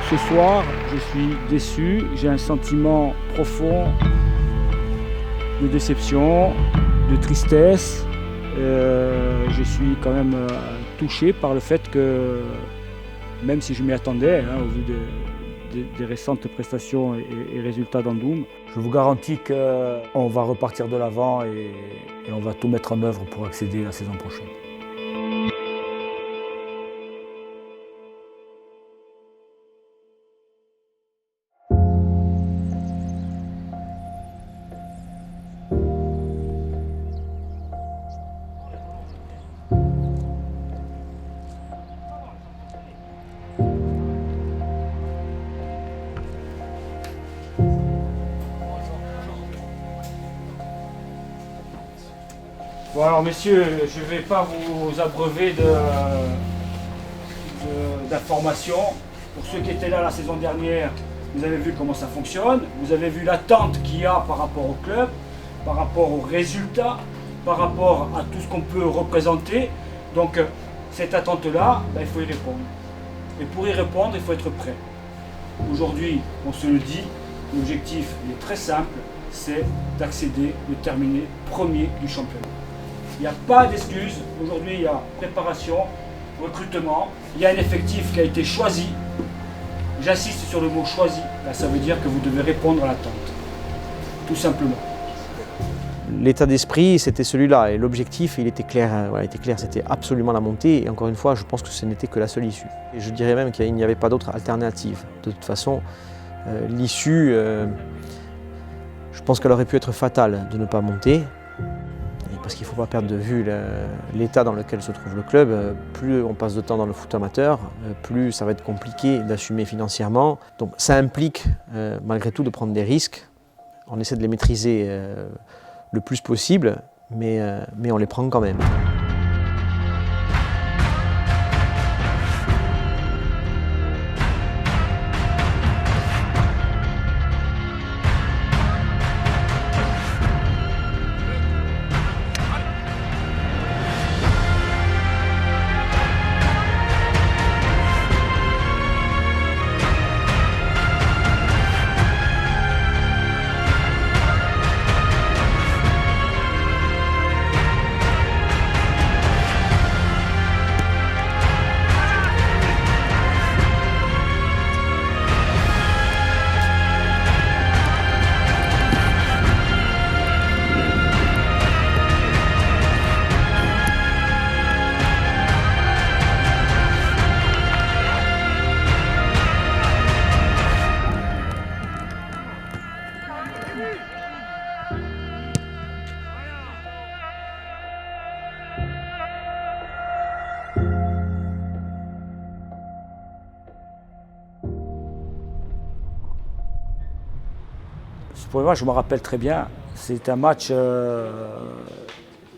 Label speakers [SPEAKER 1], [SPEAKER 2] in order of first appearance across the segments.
[SPEAKER 1] Ce soir, je suis déçu, j'ai un sentiment profond de déception, de tristesse. Je suis quand même touché par le fait que, même si je m'y attendais, au vu des récentes prestations et résultats d'Andoum, je vous garantis qu'on va repartir de l'avant et on va tout mettre en œuvre pour accéder à la saison prochaine. Bon alors messieurs, je ne vais pas vous abreuver d'informations. Pour ceux qui étaient là la saison dernière, vous avez vu comment ça fonctionne, vous avez vu l'attente qu'il y a par rapport au club, par rapport aux résultats, par rapport à tout ce qu'on peut représenter. Donc cette attente-là, il faut y répondre. Et pour y répondre, il faut être prêt. Aujourd'hui, on se le dit, l'objectif est très simple, c'est d'accéder, de terminer premier du championnat. Il n'y a pas d'excuses. Aujourd'hui, il y a préparation, recrutement. Il y a un effectif qui a été choisi. J'insiste sur le mot choisi. Là, ça veut dire que vous devez répondre à l'attente. Tout simplement.
[SPEAKER 2] L'état d'esprit, c'était celui-là. Et l'objectif, il était clair. Voilà, il était clair. C'était absolument la montée. Et encore une fois, je pense que ce n'était que la seule issue. Et je dirais même qu'il n'y avait pas d'autre alternative. De toute façon, l'issue, je pense qu'elle aurait pu être fatale de ne pas monter. Parce qu'il ne faut pas perdre de vue l'état dans lequel se trouve le club. Plus on passe de temps dans le foot amateur, plus ça va être compliqué d'assumer financièrement. Donc ça implique malgré tout de prendre des risques. On essaie de les maîtriser le plus possible, mais on les prend quand même.
[SPEAKER 1] Ce premier match, je me rappelle très bien, c'est un match où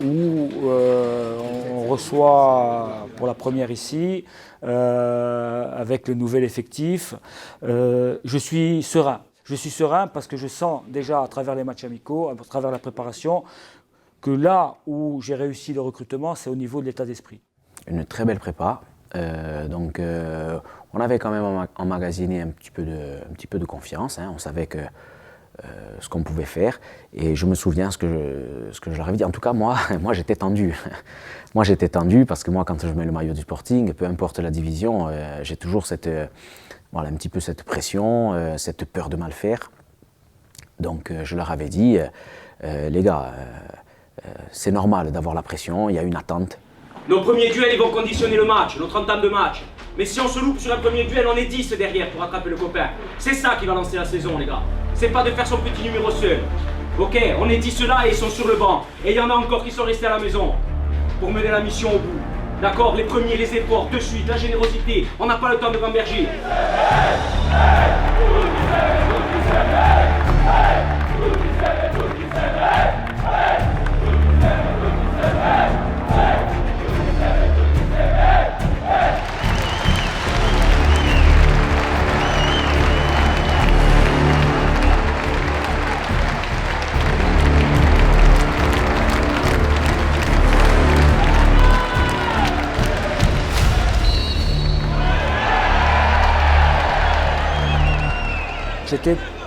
[SPEAKER 1] on reçoit pour la première ici, avec le nouvel effectif. Je suis serein. Je suis serein parce que je sens déjà à travers les matchs amicaux, à travers la préparation, que là où j'ai réussi le recrutement, c'est au niveau de l'état d'esprit.
[SPEAKER 3] Une très belle prépa. On avait quand même emmagasiné un petit peu de confiance. On savait que ce qu'on pouvait faire, et je me souviens ce que je leur avais dit. En tout cas, moi j'étais tendu. Moi j'étais tendu parce que moi, quand je mets le maillot du Sporting, peu importe la division, j'ai toujours un petit peu cette pression, cette peur de mal faire. Donc je leur avais dit, les gars, c'est normal d'avoir la pression, il y a une attente.
[SPEAKER 4] Nos premiers duels, ils vont conditionner le match, notre entame de match. Mais si on se loupe sur un premier duel, on est 10 derrière pour attraper le copain. C'est ça qui va lancer la saison, les gars. C'est pas de faire son petit numéro seul. Ok, on est 10 là et ils sont sur le banc. Et il y en a encore qui sont restés à la maison pour mener la mission au bout. D'accord, les premiers, les efforts, de suite, la générosité. On n'a pas le temps de gamberger.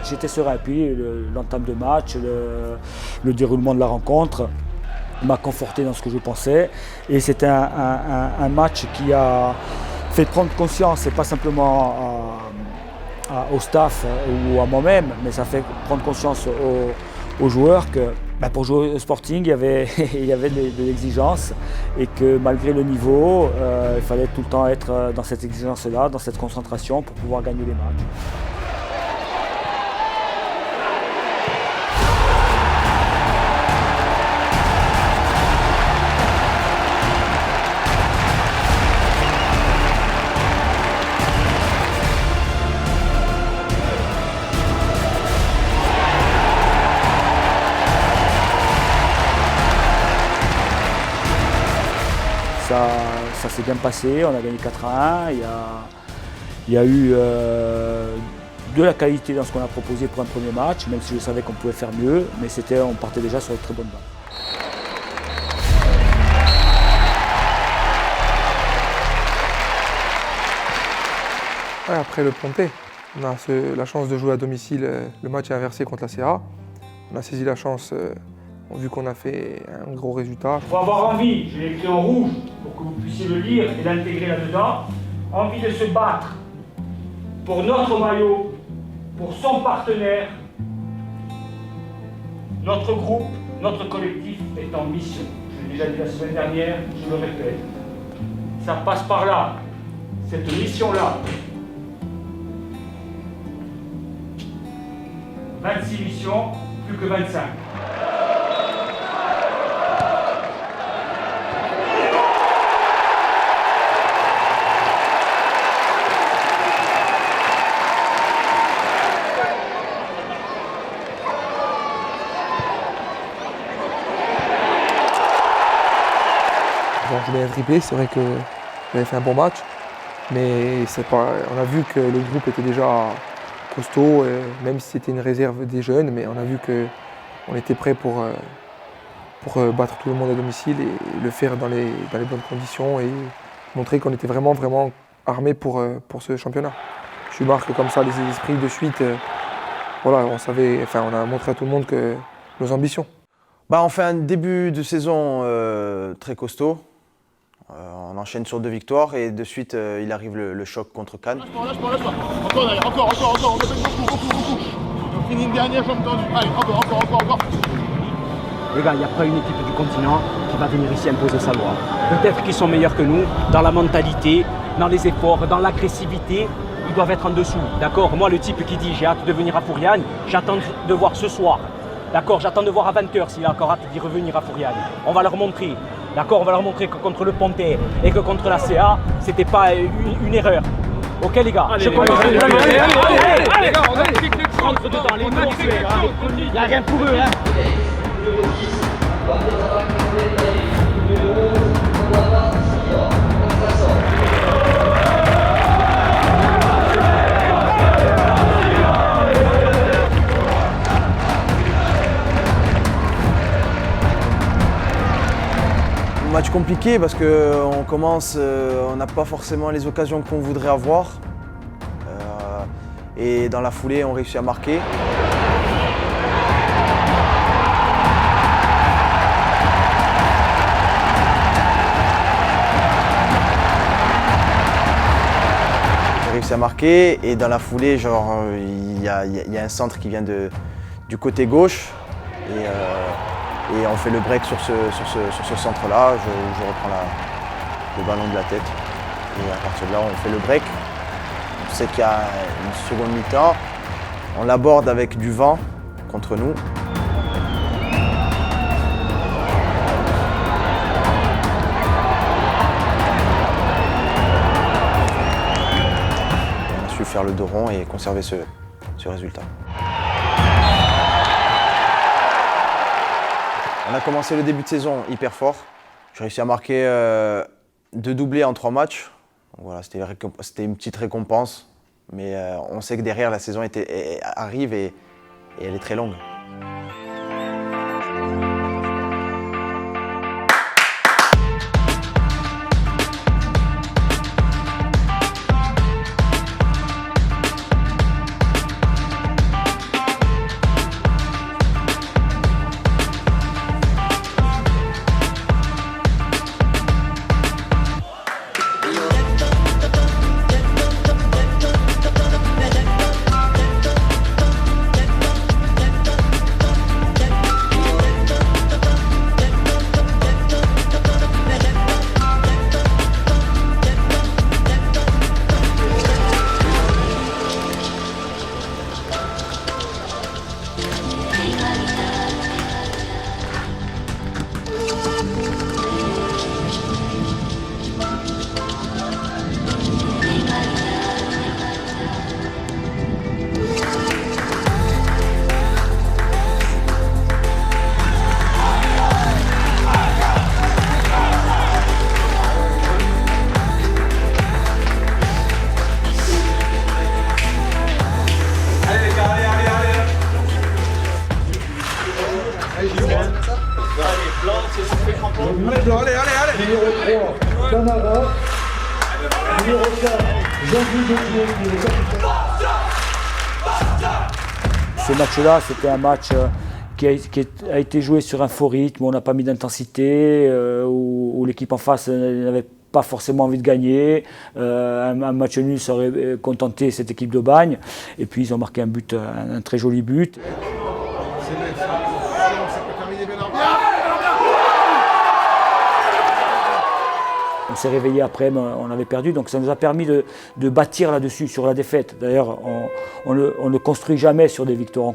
[SPEAKER 1] j'étais serein. Puis l'entame de match, le déroulement de la rencontre m'a conforté dans ce que je pensais. Et c'était un match qui a fait prendre conscience, et pas simplement au staff ou à moi-même, mais ça fait prendre conscience aux joueurs que pour jouer au Sporting, il y avait de l'exigence et que malgré le niveau, il fallait tout le temps être dans cette exigence-là, dans cette concentration pour pouvoir gagner les matchs. Ça s'est bien passé, on a gagné 4-1. Il y a eu de la qualité dans ce qu'on a proposé pour un premier match, même si je savais qu'on pouvait faire mieux, mais on partait déjà sur une très bonne base.
[SPEAKER 5] Ouais, après le Pontet, on a la chance de jouer à domicile. Le match est inversé contre la CA. On a saisi la chance vu qu'on a fait un gros résultat.
[SPEAKER 1] Il faut avoir envie, je l'ai écrit en rouge pour que vous puissiez le lire et l'intégrer là-dedans. Envie de se battre pour notre maillot, pour son partenaire. Notre groupe, notre collectif est en mission. Je l'ai déjà dit la semaine dernière, je le répète. Ça passe par là, cette mission-là. 26 missions, plus que 25.
[SPEAKER 5] Bon, je voulais un triplé, c'est vrai que j'avais fait un bon match, mais on a vu que le groupe était déjà costaud, même si c'était une réserve des jeunes, mais on a vu qu'on était prêt pour battre tout le monde à domicile et le faire dans les bonnes conditions et montrer qu'on était vraiment armés pour ce championnat. Je marque comme ça les esprits de suite. Voilà, on a montré à tout le monde nos ambitions.
[SPEAKER 2] On fait un début de saison très costaud. On enchaîne sur 2 victoires et de suite il arrive le choc contre Cannes.
[SPEAKER 6] Lâche-moi. Encore derrière, encore. On fait beaucoup. On finit une dernière jambe tendue. Allez, encore.
[SPEAKER 4] Les gars, il n'y a pas une équipe du continent qui va venir ici imposer sa loi. Peut-être qu'ils sont meilleurs que nous dans la mentalité, dans les efforts, dans l'agressivité. Ils doivent être en dessous, d'accord? Moi, le type qui dit j'ai hâte de venir à Fouriane, j'attends de voir ce soir. D'accord, j'attends de voir à 20h s'il a encore hâte d'y revenir à Fouriane. On va leur montrer, d'accord, on va leur montrer que contre le Pontet et que contre la CA, c'était pas une erreur. Ok les gars, je commence. Allez, on rentre dedans, les gars, il n'y a rien pour eux.
[SPEAKER 2] Match compliqué parce qu'on commence, on n'a pas forcément les occasions qu'on voudrait avoir. Et dans la foulée, on réussit à marquer. On réussit à marquer et dans la foulée, genre, il y a un centre qui vient du côté gauche. Et on fait le break sur ce centre-là, je reprends le ballon de la tête. Et à partir de là, on fait le break. On sait qu'il y a une seconde mi-temps. On l'aborde avec du vent contre nous. On a su faire le dos rond et conserver ce résultat. On a commencé le début de saison hyper fort. J'ai réussi à marquer 2 doublés en 3 matchs. Donc voilà, c'était une petite récompense. Mais on sait que derrière, la saison arrive et elle est très longue.
[SPEAKER 1] Ce match-là, c'était un match qui a été joué sur un faux rythme, où on n'a pas mis d'intensité, où l'équipe en face n'avait pas forcément envie de gagner. Un match nul ça aurait contenté cette équipe de Bagne. Et puis ils ont marqué un but, un très joli but. On s'est réveillé après, mais on avait perdu, donc ça nous a permis de bâtir là-dessus, sur la défaite. D'ailleurs, on ne construit jamais sur des victoires, on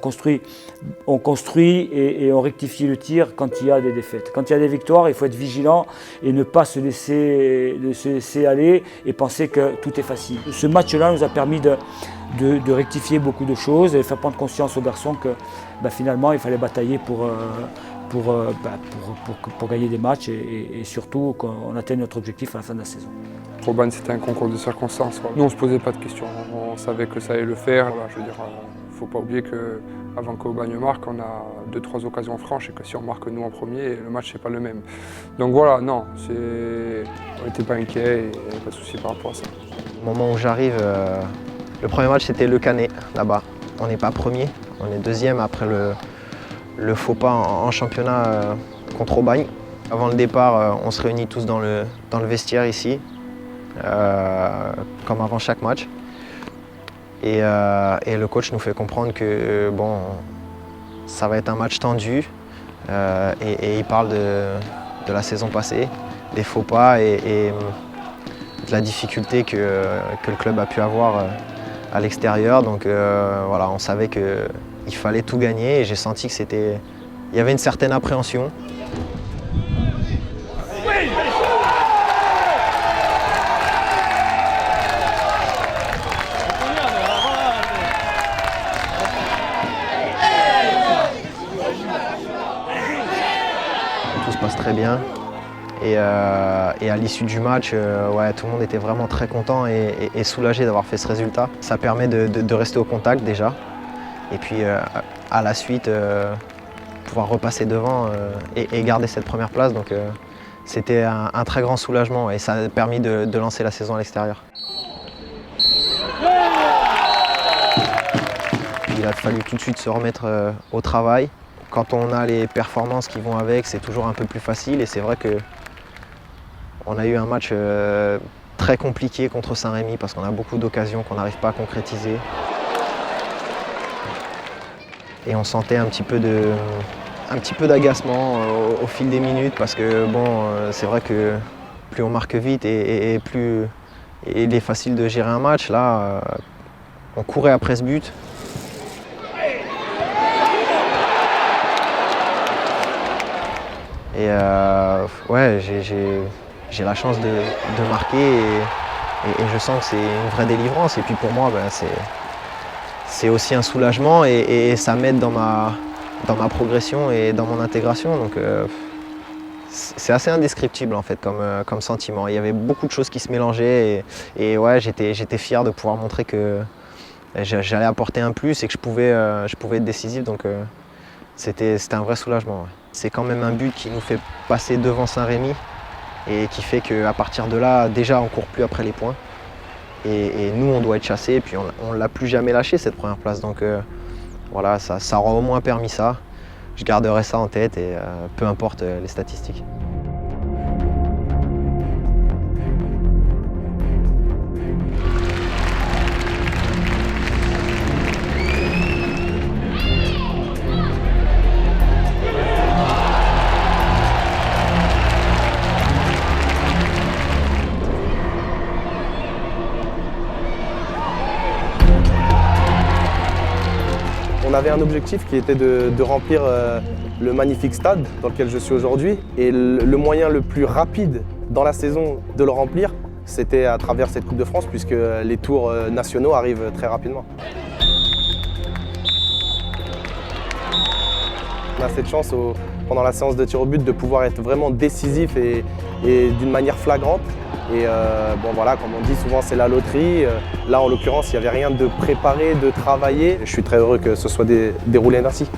[SPEAKER 1] construit et on rectifie le tir quand il y a des défaites. Quand il y a des victoires, il faut être vigilant et ne pas se laisser aller et penser que tout est facile. Ce match-là nous a permis de rectifier beaucoup de choses et faire prendre conscience aux garçons que finalement il fallait batailler pour gagner des matchs et surtout qu'on atteigne notre objectif à la fin de la saison.
[SPEAKER 5] Aubagne, c'était un concours de circonstances. Nous, on ne se posait pas de questions. On savait que ça allait le faire. Voilà, je veux dire, il ne faut pas oublier qu'avant qu'Aubagne marque, on a 2-3 occasions franches et que si on marque nous en premier, le match n'est pas le même. Donc voilà, non, on n'était pas inquiets et il n'y avait pas de souci par rapport à ça.
[SPEAKER 7] Au moment où j'arrive, le premier match, c'était Le Canet, là-bas. On n'est pas premier, on est deuxième après le faux pas en championnat contre Aubagne. Avant le départ, on se réunit tous dans le vestiaire ici, comme avant chaque match. Et le coach nous fait comprendre que ça va être un match tendu. Et il parle de la saison passée, des faux pas et de la difficulté que le club a pu avoir à l'extérieur. Donc voilà, on savait qu'il fallait tout gagner et j'ai senti il y avait une certaine appréhension. Tout se passe très bien. Et à l'issue du match, tout le monde était vraiment très content et soulagé d'avoir fait ce résultat. Ça permet de rester au contact déjà. Et puis à la suite, pouvoir repasser devant et garder cette première place. Donc c'était un très grand soulagement et ça a permis de lancer la saison à l'extérieur. Il a fallu tout de suite se remettre au travail. Quand on a les performances qui vont avec, c'est toujours un peu plus facile et c'est vrai qu'on a eu un match très compliqué contre Saint-Rémy parce qu'on a beaucoup d'occasions qu'on n'arrive pas à concrétiser. Et on sentait un petit peu d'agacement au fil des minutes parce que c'est vrai que plus on marque vite et plus il est facile de gérer un match. Là, on courait après ce but. Et j'ai la chance de marquer et je sens que c'est une vraie délivrance. Et puis pour moi, c'est aussi un soulagement et ça m'aide dans ma progression et dans mon intégration. Donc c'est assez indescriptible en fait comme sentiment. Il y avait beaucoup de choses qui se mélangeaient et j'étais fier de pouvoir montrer que j'allais apporter un plus et que je pouvais être décisif. Donc c'était un vrai soulagement. Ouais. C'est quand même un but qui nous fait passer devant Saint-Rémy et qui fait qu'à partir de là, déjà on ne court plus après les points. Et nous, on doit être chassés et puis on ne l'a plus jamais lâché cette première place. Donc voilà, ça aura au moins permis ça. Je garderai ça en tête et peu importe les statistiques.
[SPEAKER 8] On avait un objectif qui était de remplir le magnifique stade dans lequel je suis aujourd'hui. Et le moyen le plus rapide dans la saison de le remplir, c'était à travers cette Coupe de France, puisque les tours nationaux arrivent très rapidement. On a cette chance pendant la séance de tir au but de pouvoir être vraiment décisif et d'une manière flagrante. Et voilà, comme on dit souvent, c'est la loterie. Là, en l'occurrence, il n'y avait rien de préparé, de travaillé. Je suis très heureux que ce soit déroulé ainsi.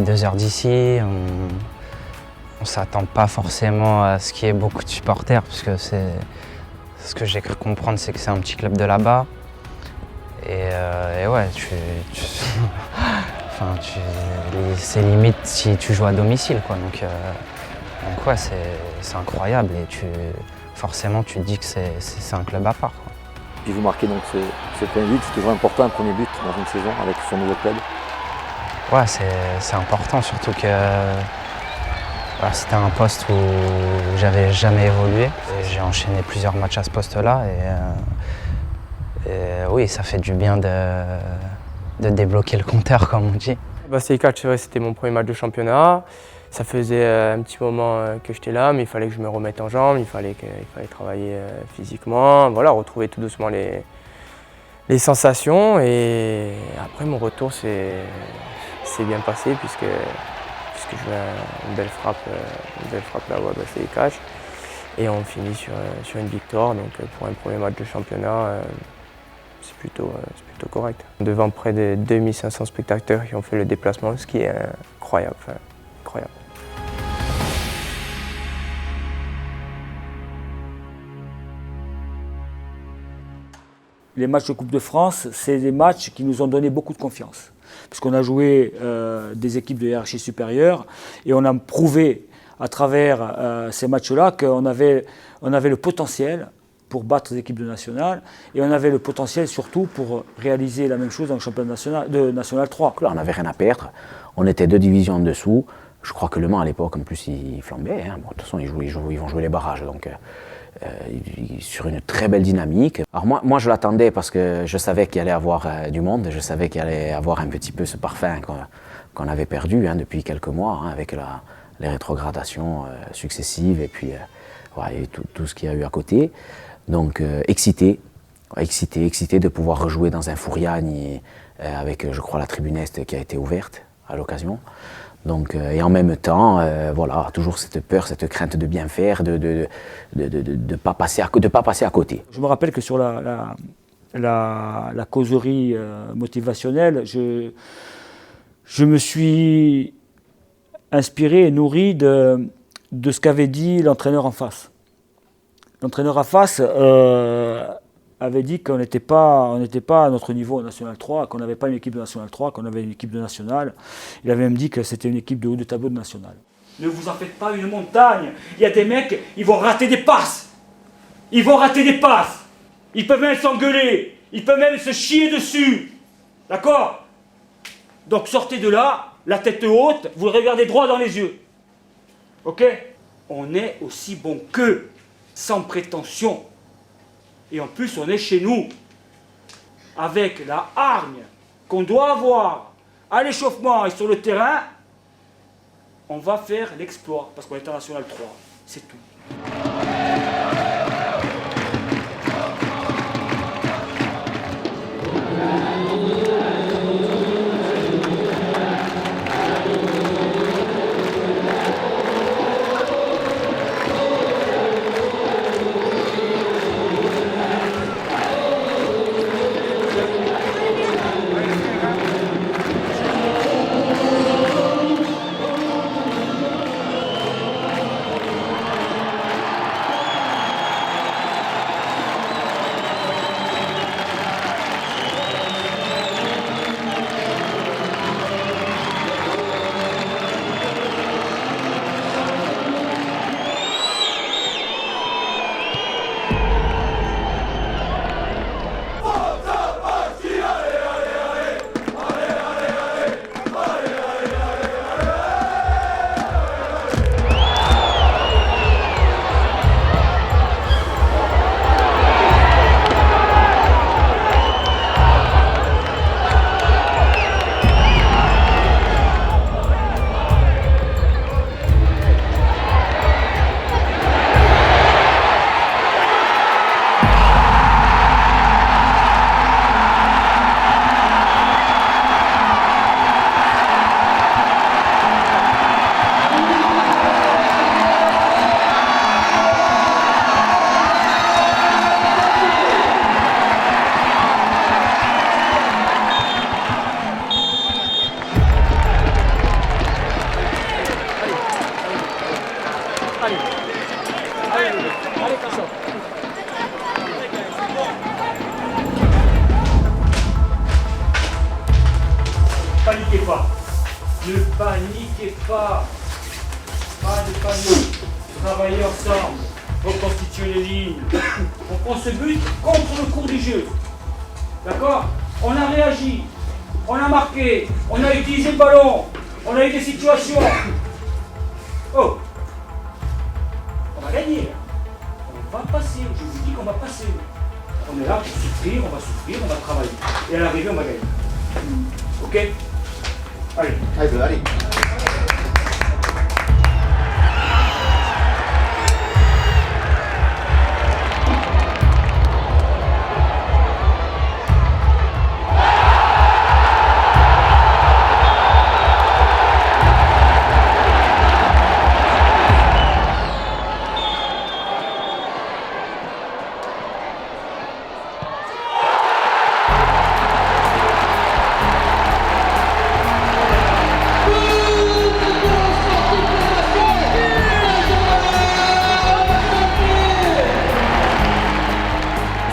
[SPEAKER 9] 2 heures d'ici. On ne s'attend pas forcément à ce qu'il y ait beaucoup de supporters, parce que ce que j'ai cru comprendre, c'est que c'est un petit club de là-bas. Et ouais, c'est limite si tu joues à domicile, quoi. Donc ouais, c'est incroyable et forcément tu te dis que c'est un club à part, quoi.
[SPEAKER 10] Puis vous marquez donc ce premier but, c'est toujours important, un premier but dans une saison avec son nouveau club.
[SPEAKER 9] Ouais, c'est important, surtout que c'était un poste où j'avais jamais évolué. J'ai enchaîné plusieurs matchs à ce poste-là et oui, ça fait du bien de débloquer le compteur, comme on dit.
[SPEAKER 5] CI4, c'est vrai, c'était mon premier match de championnat. Ça faisait un petit moment que j'étais là, mais il fallait que je me remette en jambes, il fallait travailler physiquement, voilà, retrouver tout doucement les sensations. Et après, mon retour s'est bien passé puisque je jouais une belle frappe là-bas à CI4. Et on finit sur une victoire. Donc pour un premier match de championnat, c'est plutôt correct. Devant près de 2500 spectateurs qui ont fait le déplacement, ce qui est incroyable. Incroyable.
[SPEAKER 1] Les matchs de Coupe de France, c'est des matchs qui nous ont donné beaucoup de confiance. Parce qu'on a joué des équipes de hiérarchie supérieure et on a prouvé à travers ces matchs-là qu'on avait le potentiel pour battre les équipes de nationale et on avait le potentiel surtout pour réaliser la même chose dans le championnat de National 3.
[SPEAKER 3] Là, on n'avait rien à perdre, on était 2 divisions en dessous. Je crois que Le Mans à l'époque, en plus, il flambait. Hein. Bon, de toute façon, ils vont jouer les barrages. Donc, sur une très belle dynamique. Alors moi je l'attendais parce que je savais qu'il allait avoir du monde, je savais qu'il allait avoir un petit peu ce parfum qu'on avait perdu depuis quelques mois avec les rétrogradations successives et puis et tout ce qu'il y a eu à côté. Donc excité de pouvoir rejouer dans un Fouriagne avec je crois la tribune Est qui a été ouverte à l'occasion. Donc, et en même temps, voilà, toujours cette peur, cette crainte de bien faire, de pas passer à côté.
[SPEAKER 1] Je me rappelle que sur la causerie motivationnelle, je me suis inspiré et nourri de ce qu'avait dit l'entraîneur en face. L'entraîneur en face avait dit qu'on n'était pas à notre niveau en National 3, qu'on n'avait pas une équipe de National 3, qu'on avait une équipe de National. Il avait même dit que c'était une équipe de haut de tableau de National. Ne vous en faites pas une montagne. Il y a des mecs, ils vont rater des passes. Ils vont rater des passes. Ils peuvent même s'engueuler. Ils peuvent même se chier dessus. D'accord? Donc sortez de là, la tête haute, vous regardez droit dans les yeux. Ok? On est aussi bon qu'eux, sans prétention. Et en plus, on est chez nous, avec la hargne qu'on doit avoir à l'échauffement et sur le terrain, on va faire l'exploit, parce qu'on est en National 3, c'est tout. Allez. Allez, Cachot. Paniquez pas. Ne paniquez pas. Pas de panique. Travaillez ensemble. Reconstituez les lignes. On prend ce but contre le cours du jeu. D'accord? On a réagi. On a marqué. On a utilisé le ballon. On a eu des situations. Oh! On va gagner. On va passer. Je vous dis qu'on va passer. On est là pour souffrir, on va travailler. Et à l'arrivée, on va gagner. Ok? Allez.
[SPEAKER 6] Allez.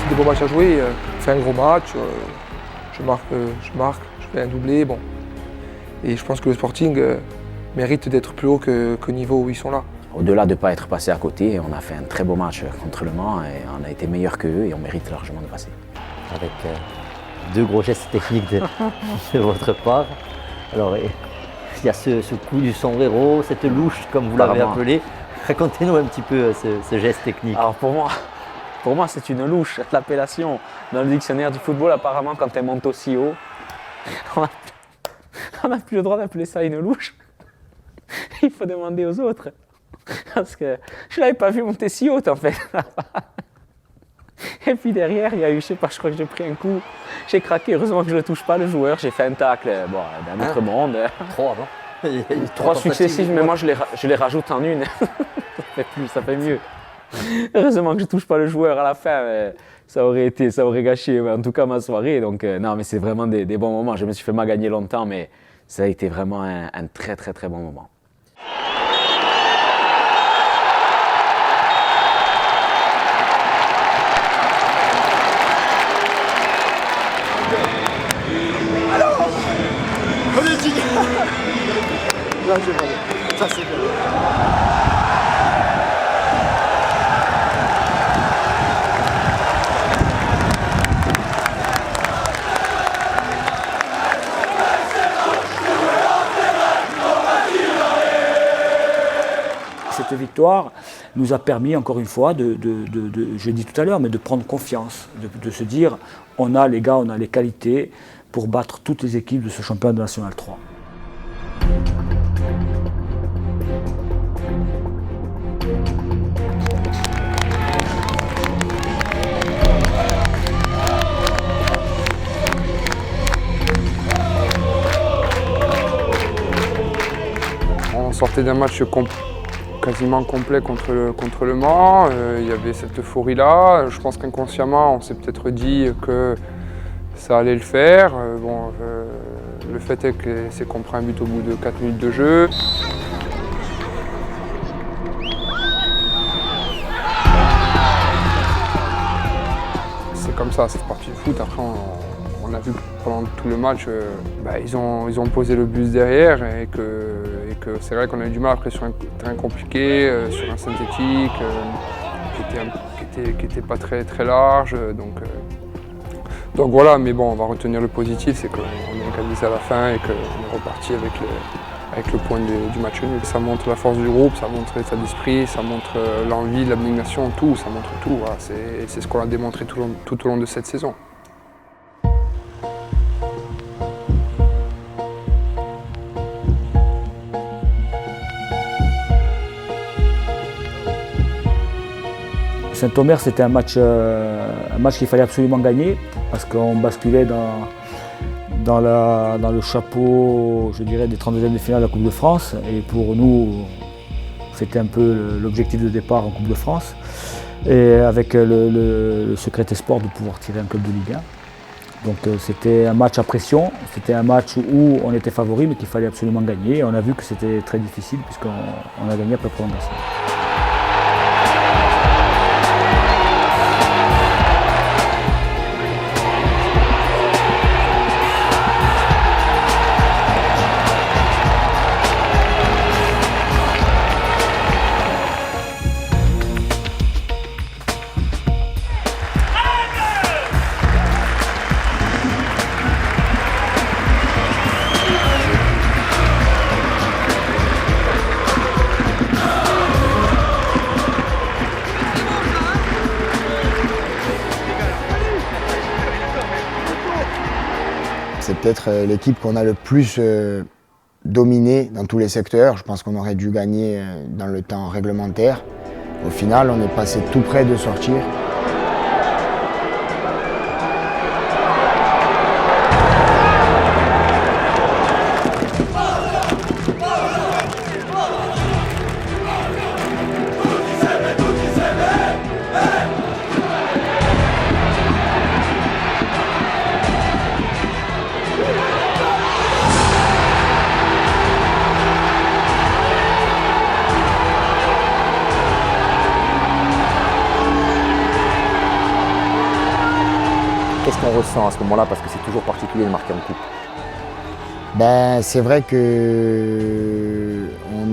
[SPEAKER 5] Des beaux matchs à jouer, on fait un gros match, je marque, je fais un doublé, bon. Et je pense que le Sporting mérite d'être plus haut qu'au niveau où ils sont là.
[SPEAKER 3] Au-delà de ne pas être passé à côté, on a fait un très beau match contre Le Mans et on a été meilleur qu'eux et on mérite largement de passer.
[SPEAKER 11] Avec deux gros gestes techniques de votre part. Alors il y a ce coup du sombrero, cette louche comme vous l'avez appelé. Racontez-nous un petit peu ce geste technique.
[SPEAKER 9] Alors pour moi, c'est une louche, l'appellation. Dans le dictionnaire du football, apparemment, quand elle monte aussi haut, on n'a plus le droit d'appeler ça une louche. Il faut demander aux autres. Parce que je ne l'avais pas vu monter si haut, en fait. Et puis derrière, il y a eu, je sais pas, je crois que j'ai pris un coup. J'ai craqué, heureusement que je ne touche pas le joueur. J'ai fait un tacle, bon, d'un autre monde.
[SPEAKER 11] 3, non?
[SPEAKER 9] 3 successifs, mais moi, je les rajoute en une. Ça fait mieux. Heureusement que je ne touche pas le joueur à la fin, ça aurait gâché en tout cas ma soirée. Donc non, mais c'est vraiment des bons moments. Je me suis fait mal gagner longtemps, mais ça a été vraiment un très très très bon moment.
[SPEAKER 6] Alors, politique. Là, j'ai pas. Ça c'est bien.
[SPEAKER 1] Cette victoire nous a permis, encore une fois, je l'ai dit tout à l'heure, mais de prendre confiance, de se dire on a les gars, on a les qualités pour battre toutes les équipes de ce championnat de National 3.
[SPEAKER 5] On sortait d'un match quasiment complet contre le Mans, il y avait cette euphorie-là. Je pense qu'inconsciemment, on s'est peut-être dit que ça allait le faire. Le fait est que c'est qu'on prend un but au bout de 4 minutes de jeu. C'est comme ça, c'est parti du foot. Après, on a vu que pendant tout le match, ils ont posé le bus derrière et que c'est vrai qu'on a eu du mal après sur un terrain compliqué, sur un synthétique qui était pas très très large. Donc voilà, mais bon, on va retenir le positif, c'est qu'on est égalisé à la fin et qu'on est reparti avec le point du match nul. Ça montre la force du groupe, ça montre l'état d'esprit, ça montre l'envie, l'abnégation, tout, ça montre tout. Voilà. C'est ce qu'on a démontré tout au long de cette saison.
[SPEAKER 1] Saint-Omer, c'était un match qu'il fallait absolument gagner parce qu'on basculait dans le chapeau, je dirais, des 32e de finale de la Coupe de France. Et pour nous, c'était un peu l'objectif de départ en Coupe de France. Et avec le secret espoir de pouvoir tirer un club de Ligue 1. Donc c'était un match à pression, c'était un match où on était favori mais qu'il fallait absolument gagner. Et on a vu que c'était très difficile puisqu'on a gagné après prolongation.
[SPEAKER 12] peut-être l'équipe qu'on a le plus dominée dans tous les secteurs. Je pense qu'on aurait dû gagner dans le temps réglementaire. Au final, on est passé tout près de sortir.
[SPEAKER 10] Qu'est-ce qu'on ressent à ce moment-là, parce que c'est toujours particulier de marquer en coupe?
[SPEAKER 12] Ben, c'est vrai qu'on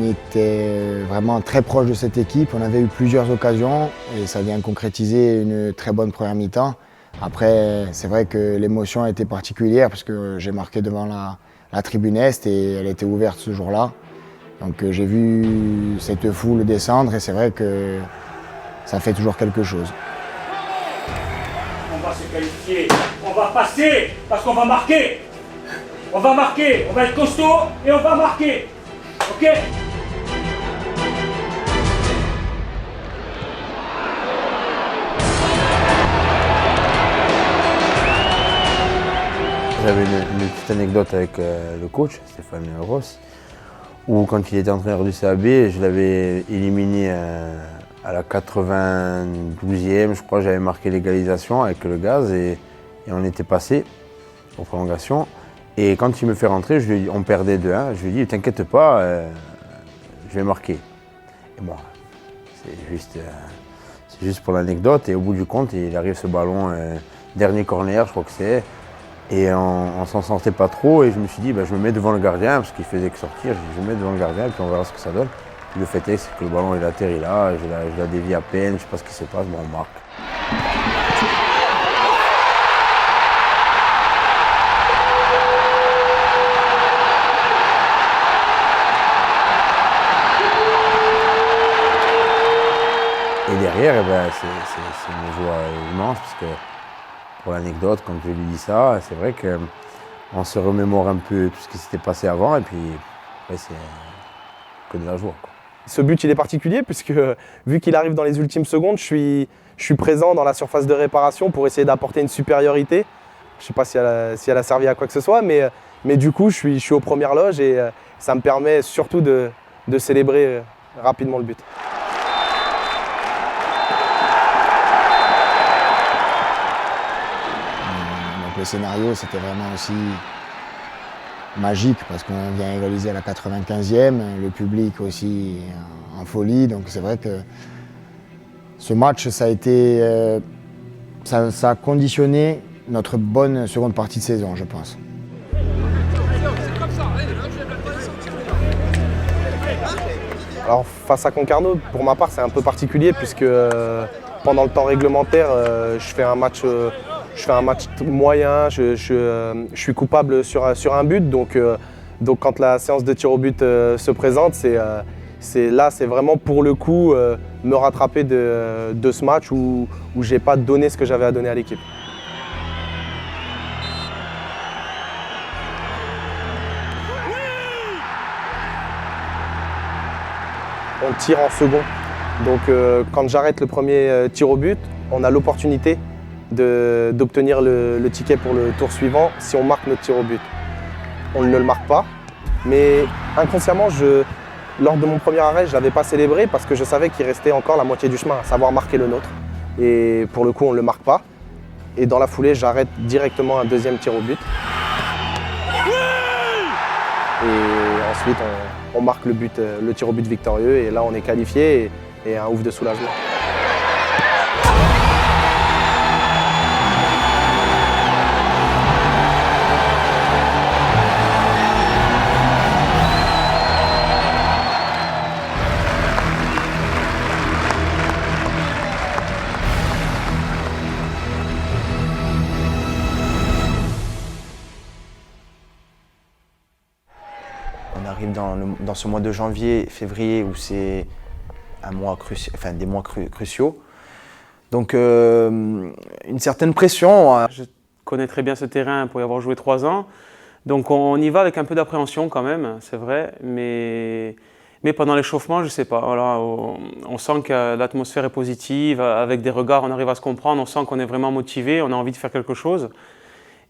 [SPEAKER 12] était vraiment très proche de cette équipe. On avait eu plusieurs occasions et ça vient concrétiser une très bonne première mi-temps. Après, c'est vrai que l'émotion a été particulière parce que j'ai marqué devant la tribune Est et elle était ouverte ce jour-là. Donc j'ai vu cette foule descendre et c'est vrai que ça fait toujours quelque chose.
[SPEAKER 1] On va se qualifier, on va passer parce qu'on va marquer. On va marquer, on va être costaud et on va marquer. Ok?
[SPEAKER 13] J'avais une petite anecdote avec le coach, Stéphane Ross, où quand il était entraîneur du CAB, je l'avais éliminé à la 92e, je crois, j'avais marqué l'égalisation avec le gaz et on était passé aux prolongations. Et quand il me fait rentrer, on perdait 2-1, je lui ai dit « T'inquiète pas, je vais marquer ». Et bon, c'est juste pour l'anecdote. Et au bout du compte, il arrive ce ballon, dernier corner, je crois que c'est. Et on s'en sortait pas trop et je me suis dit je me mets devant le gardien parce qu'il faisait que sortir, je me mets devant le gardien et puis on verra ce que ça donne. Puis le fait est que le ballon il atterrit là, je la dévie à peine, je sais pas ce qui se passe, on marque. Et derrière, c'est une joie immense parce que pour l'anecdote, quand je lui dis ça, c'est vrai qu'on se remémore un peu tout ce qui s'était passé avant et puis c'est que de la joie, quoi.
[SPEAKER 8] Ce but, il est particulier puisque vu qu'il arrive dans les ultimes secondes, je suis présent dans la surface de réparation pour essayer d'apporter une supériorité. Je ne sais pas si elle a servi à quoi que ce soit, mais du coup, je suis aux premières loges et ça me permet surtout de célébrer rapidement le but.
[SPEAKER 12] Le scénario, c'était vraiment aussi magique parce qu'on vient égaliser à la 95e, le public aussi en folie. Donc c'est vrai que ce match, ça a été, ça a conditionné notre bonne seconde partie de saison, je pense.
[SPEAKER 8] Alors face à Concarneau, pour ma part, c'est un peu particulier puisque pendant le temps réglementaire, je fais un match moyen, je suis coupable sur un but, donc quand la séance de tir au but se présente, c'est vraiment pour le coup me rattraper de ce match où je n'ai pas donné ce que j'avais à donner à l'équipe. On tire en second, donc quand j'arrête le premier tir au but, on a l'opportunité d'obtenir le ticket pour le tour suivant si on marque notre tir au but. On ne le marque pas, mais inconsciemment, lors de mon premier arrêt, je ne l'avais pas célébré parce que je savais qu'il restait encore la moitié du chemin, à savoir marquer le nôtre. Et pour le coup, on ne le marque pas. Et dans la foulée, j'arrête directement un deuxième tir au but. Et ensuite, on marque le tir au but victorieux et là, on est qualifié et un ouf de soulagement.
[SPEAKER 14] On arrive dans ce mois de janvier, février où c'est des mois cruciaux. Donc une certaine pression.
[SPEAKER 15] Je connais très bien ce terrain pour y avoir joué 3 ans. Donc on y va avec un peu d'appréhension quand même, c'est vrai, mais pendant l'échauffement, je ne sais pas. Voilà, on sent que l'atmosphère est positive, avec des regards, on arrive à se comprendre, on sent qu'on est vraiment motivé, on a envie de faire quelque chose.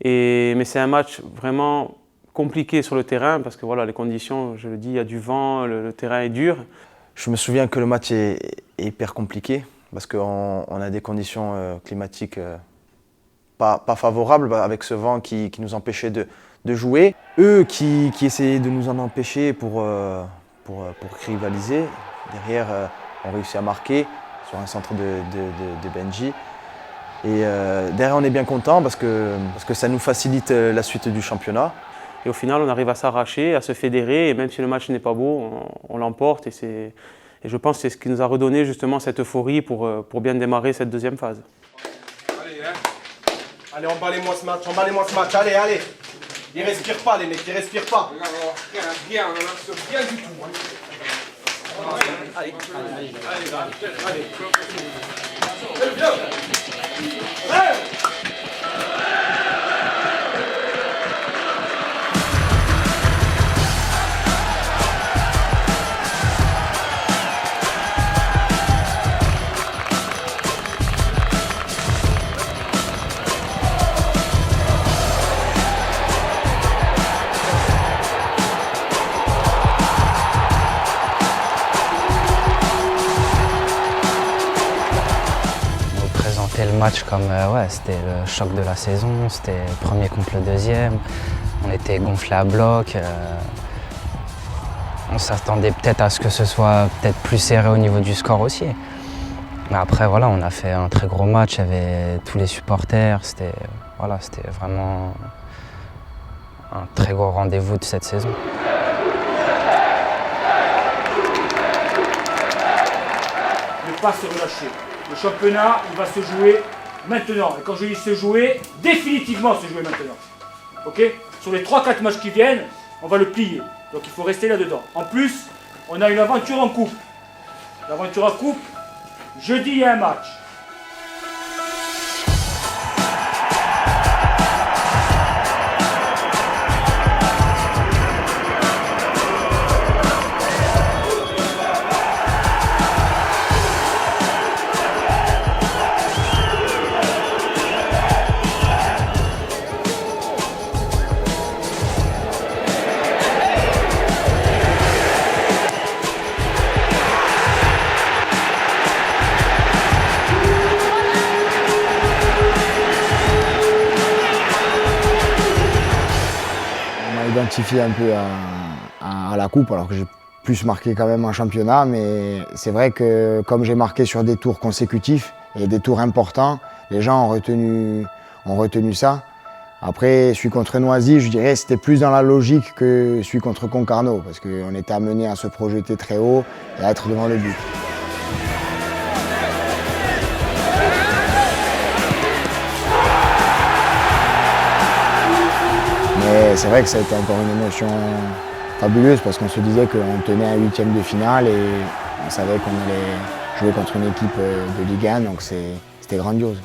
[SPEAKER 15] Mais c'est un match vraiment compliqué sur le terrain parce que voilà, les conditions, je le dis, il y a du vent, le terrain est dur.
[SPEAKER 14] Je me souviens que le match est hyper compliqué parce qu'on a des conditions climatiques pas favorables avec ce vent qui nous empêchait de jouer. Eux qui essayaient de nous en empêcher pour rivaliser, derrière on réussit à marquer sur un centre de Benji. Et derrière on est bien content parce que ça nous facilite la suite du championnat.
[SPEAKER 15] Et au final on arrive à s'arracher, à se fédérer et même si le match n'est pas beau, on l'emporte et je pense que c'est ce qui nous a redonné justement cette euphorie pour bien démarrer cette deuxième phase.
[SPEAKER 8] Allez, emballez-moi ce match, allez. Ils respirent pas les mecs, ils respirent pas.
[SPEAKER 6] Bien, on lance bien du tout. Allez.
[SPEAKER 9] Le match comme c'était le choc de la saison, c'était le premier contre le deuxième, on était gonflé à bloc, on s'attendait peut-être à ce que ce soit peut-être plus serré au niveau du score aussi. Mais après voilà, on a fait un très gros match avec tous les supporters, c'était vraiment un très gros rendez-vous de cette saison.
[SPEAKER 1] Ne pas se relâcher. Le championnat, il va se jouer maintenant. Et quand je dis se jouer, définitivement se jouer maintenant. Ok ? Sur les 3-4 matchs qui viennent, on va le plier. Donc il faut rester là-dedans. En plus, on a une aventure en coupe. L'aventure en coupe, jeudi, il y a un match.
[SPEAKER 12] Identifié un peu à la coupe, alors que j'ai plus marqué quand même en championnat, mais c'est vrai que comme j'ai marqué sur des tours consécutifs et des tours importants, les gens ont retenu ça. Après, celui contre Noisy, je dirais c'était plus dans la logique que celui contre Concarneau, parce qu'on était amené à se projeter très haut et à être devant le but. Mais c'est vrai que ça a été encore une émotion fabuleuse parce qu'on se disait qu'on tenait un 8e de finale et on savait qu'on allait jouer contre une équipe de Ligue 1, donc c'était grandiose.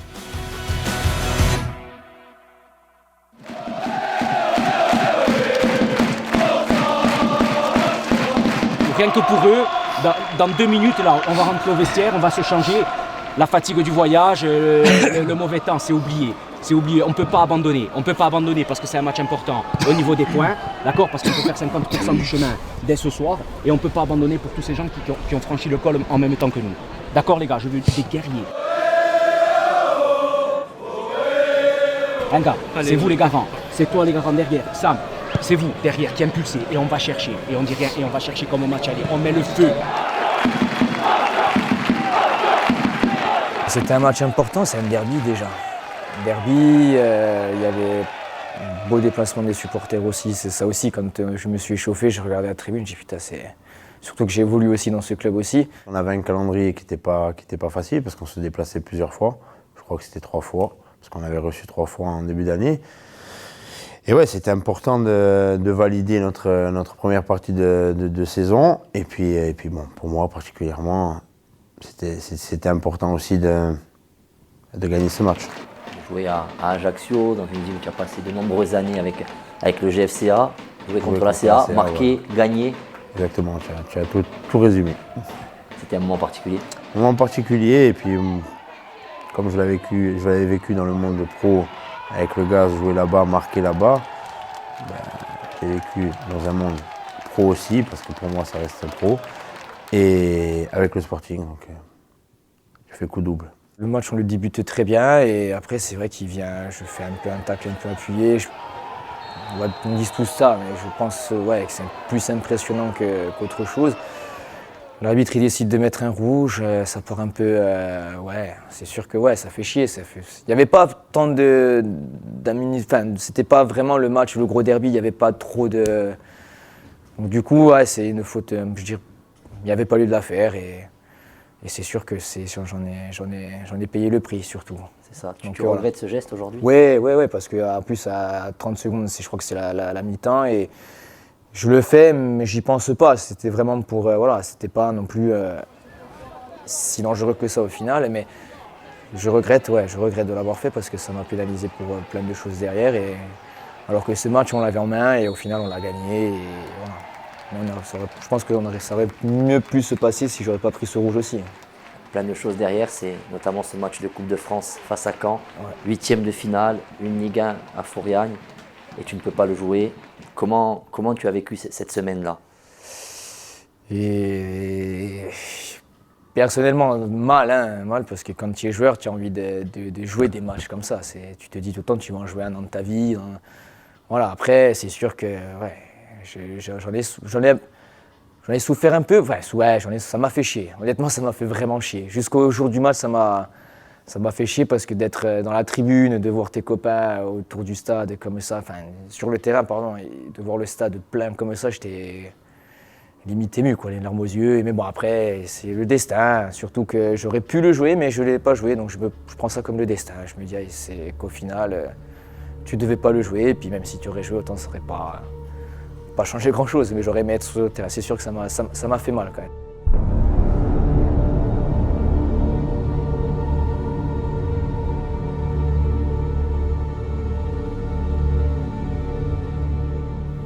[SPEAKER 4] Rien que pour eux, dans 2 minutes, là, on va rentrer au vestiaire, on va se changer. La fatigue du voyage, le mauvais temps, c'est oublié. C'est oublié, on ne peut pas abandonner. On ne peut pas abandonner parce que c'est un match important au niveau des points, d'accord ? Parce qu'il faut faire 50% du chemin dès ce soir. Et on ne peut pas abandonner pour tous ces gens qui ont franchi le col en même temps que nous. D'accord les gars, je veux des guerriers. Un gars, c'est vous les garants. C'est toi les garants derrière. Sam, c'est vous derrière qui impulsez. Et on va chercher. Et on dit rien. Et on va chercher comme au match aller. On met le feu.
[SPEAKER 16] C'était un match important, c'est un derby déjà. Derby, il y avait un beau déplacement des supporters aussi, c'est ça aussi, quand je me suis échauffé, j'ai regardé la tribune, j'ai dit putain, c'est... Surtout que j'ai évolué aussi dans ce club aussi.
[SPEAKER 13] On avait un calendrier qui n'était pas facile parce qu'on se déplaçait plusieurs fois, je crois que c'était 3 fois, parce qu'on avait reçu 3 fois en début d'année. Et ouais, c'était important de valider notre première partie de saison, et puis bon, pour moi particulièrement, c'était important aussi de gagner ce match.
[SPEAKER 11] joué à Ajaccio, dans une ville où tu as passé de nombreuses années avec le GFCA, joué contre la CA, marqué, gagné.
[SPEAKER 13] Exactement, tu as tout résumé.
[SPEAKER 11] C'était un moment particulier.
[SPEAKER 13] Un moment particulier, et puis comme je l'avais vécu dans le monde pro, avec le gaz, jouer là-bas, marquer là-bas, j'ai vécu dans un monde pro aussi, parce que pour moi ça reste pro, et avec le Sporting, donc j'ai fait coup double.
[SPEAKER 16] Le match, on le débute très bien, et après c'est vrai qu'il vient, je fais un peu un tacle un peu appuyé. On dit tout ça, mais je pense que c'est plus impressionnant qu'autre chose. L'arbitre il décide de mettre un rouge, ça part un peu, c'est sûr que ça fait chier. Il n'y avait pas tant c'était pas vraiment le match, le gros derby, il n'y avait pas trop de... Donc du coup, c'est une faute, je veux dire, il n'y avait pas lieu de la faire, et c'est sûr que j'en ai payé le prix surtout.
[SPEAKER 11] C'est ça, tu regrettes ce geste aujourd'hui?
[SPEAKER 16] Oui, parce qu'en plus à 30 secondes, je crois que c'est la mi-temps, et je le fais, mais j'y pense pas. C'était vraiment pour, c'était pas non plus si dangereux que ça au final, mais je regrette de l'avoir fait parce que ça m'a pénalisé pour plein de choses derrière, alors que ce match on l'avait en main et au final on l'a gagné, et voilà. Je pense que ça aurait mieux pu se passer si j'aurais pas pris ce rouge aussi.
[SPEAKER 11] Plein de choses derrière, c'est notamment ce match de Coupe de France face à Caen, 8e de finale, une Ligue 1 à Fouriagne, et tu ne peux pas le jouer. Comment tu as vécu cette semaine-là?
[SPEAKER 16] Et personnellement, mal, parce que quand tu es joueur, tu as envie de jouer des matchs comme ça. Tu te dis tout le temps que tu vas en jouer un an de ta vie. Voilà. Après, c'est sûr que j'en ai souffert un peu. Ça m'a fait chier. Honnêtement, ça m'a fait vraiment chier. Jusqu'au jour du match, ça m'a fait chier parce que d'être dans la tribune, de voir tes copains autour du stade comme ça, sur le terrain, pardon, et de voir le stade plein comme ça, j'étais limite ému, les larmes aux yeux. Mais bon, après, c'est le destin. Surtout que j'aurais pu le jouer, mais je ne l'ai pas joué, donc je prends ça comme le destin. Je me dis, c'est qu'au final, tu ne devais pas le jouer, et puis même si tu aurais joué, autant ça n'aurait pas changé grand-chose, mais j'aurais aimé être sur le terrain. C'est sûr que ça m'a fait mal quand même.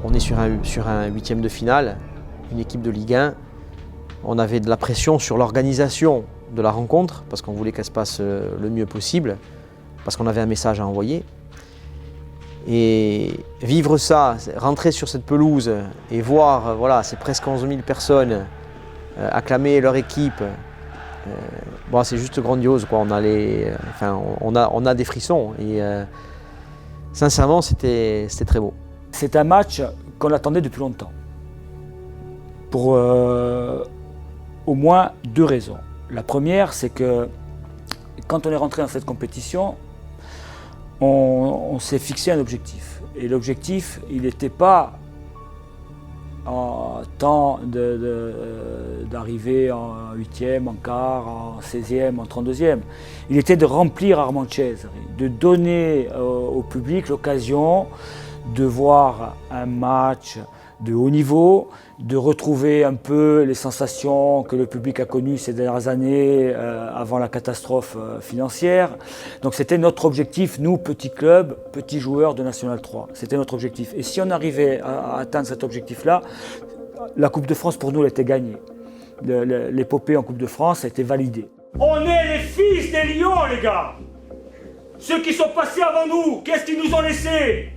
[SPEAKER 2] On est sur un 8e de finale, une équipe de Ligue 1. On avait de la pression sur l'organisation de la rencontre, parce qu'on voulait qu'elle se passe le mieux possible, parce qu'on avait un message à envoyer. Et vivre ça, rentrer sur cette pelouse et voir ces presque 11 000 personnes acclamer leur équipe, c'est juste grandiose, quoi. On a des frissons, et sincèrement c'était très beau.
[SPEAKER 1] C'est un match qu'on attendait depuis longtemps, pour au moins 2 raisons. La première, c'est que quand on est rentré dans cette compétition, on s'est fixé un objectif. Et l'objectif, il n'était pas tant d'arriver en 8e, en quart, en 16e, en 32e. Il était de remplir Armentières, de donner au public l'occasion de voir un match de haut niveau, de retrouver un peu les sensations que le public a connues ces dernières années avant la catastrophe financière. Donc c'était notre objectif, nous, petits clubs, petits joueurs de National 3. C'était notre objectif. Et si on arrivait à atteindre cet objectif-là, la Coupe de France pour nous, elle était gagnée. L'épopée en Coupe de France a été validée. On est les fils des lions, les gars. Ceux qui sont passés avant nous, qu'est-ce qu'ils nous ont laissé?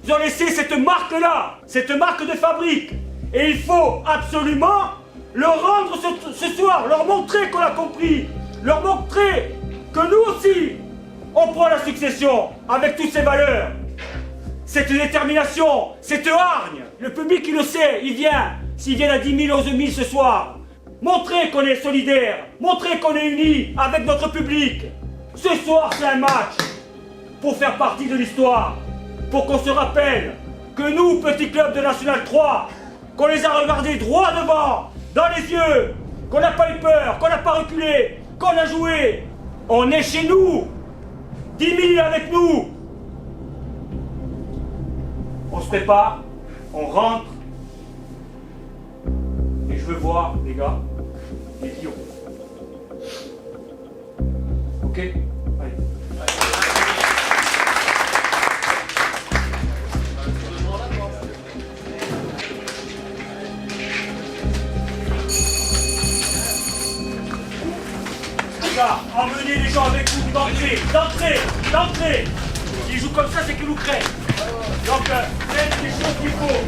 [SPEAKER 1] Ils ont laissé cette marque-là, cette marque de fabrique. Et il faut absolument leur rendre ce soir, leur montrer qu'on a compris, leur montrer que nous aussi, on prend la succession avec toutes ces valeurs. Cette détermination, cette hargne, le public il le sait, il vient. S'il vient à 10 000, 11 000 ce soir, montrer qu'on est solidaire, montrer qu'on est unis avec notre public. Ce soir, c'est un match pour faire partie de l'histoire. Pour qu'on se rappelle que nous, petits clubs de National 3, qu'on les a regardés droit devant, dans les yeux, qu'on n'a pas eu peur, qu'on n'a pas reculé, qu'on a joué. On est chez nous, 10 000 avec nous. On se prépare, on rentre, et je veux voir, les gars, les lions. Ok? Allez. gars, emmenez les gens avec vous d'entrée. S'ils jouent comme ça, c'est qu'ils nous craignent. Donc, faites les choses qu'il faut.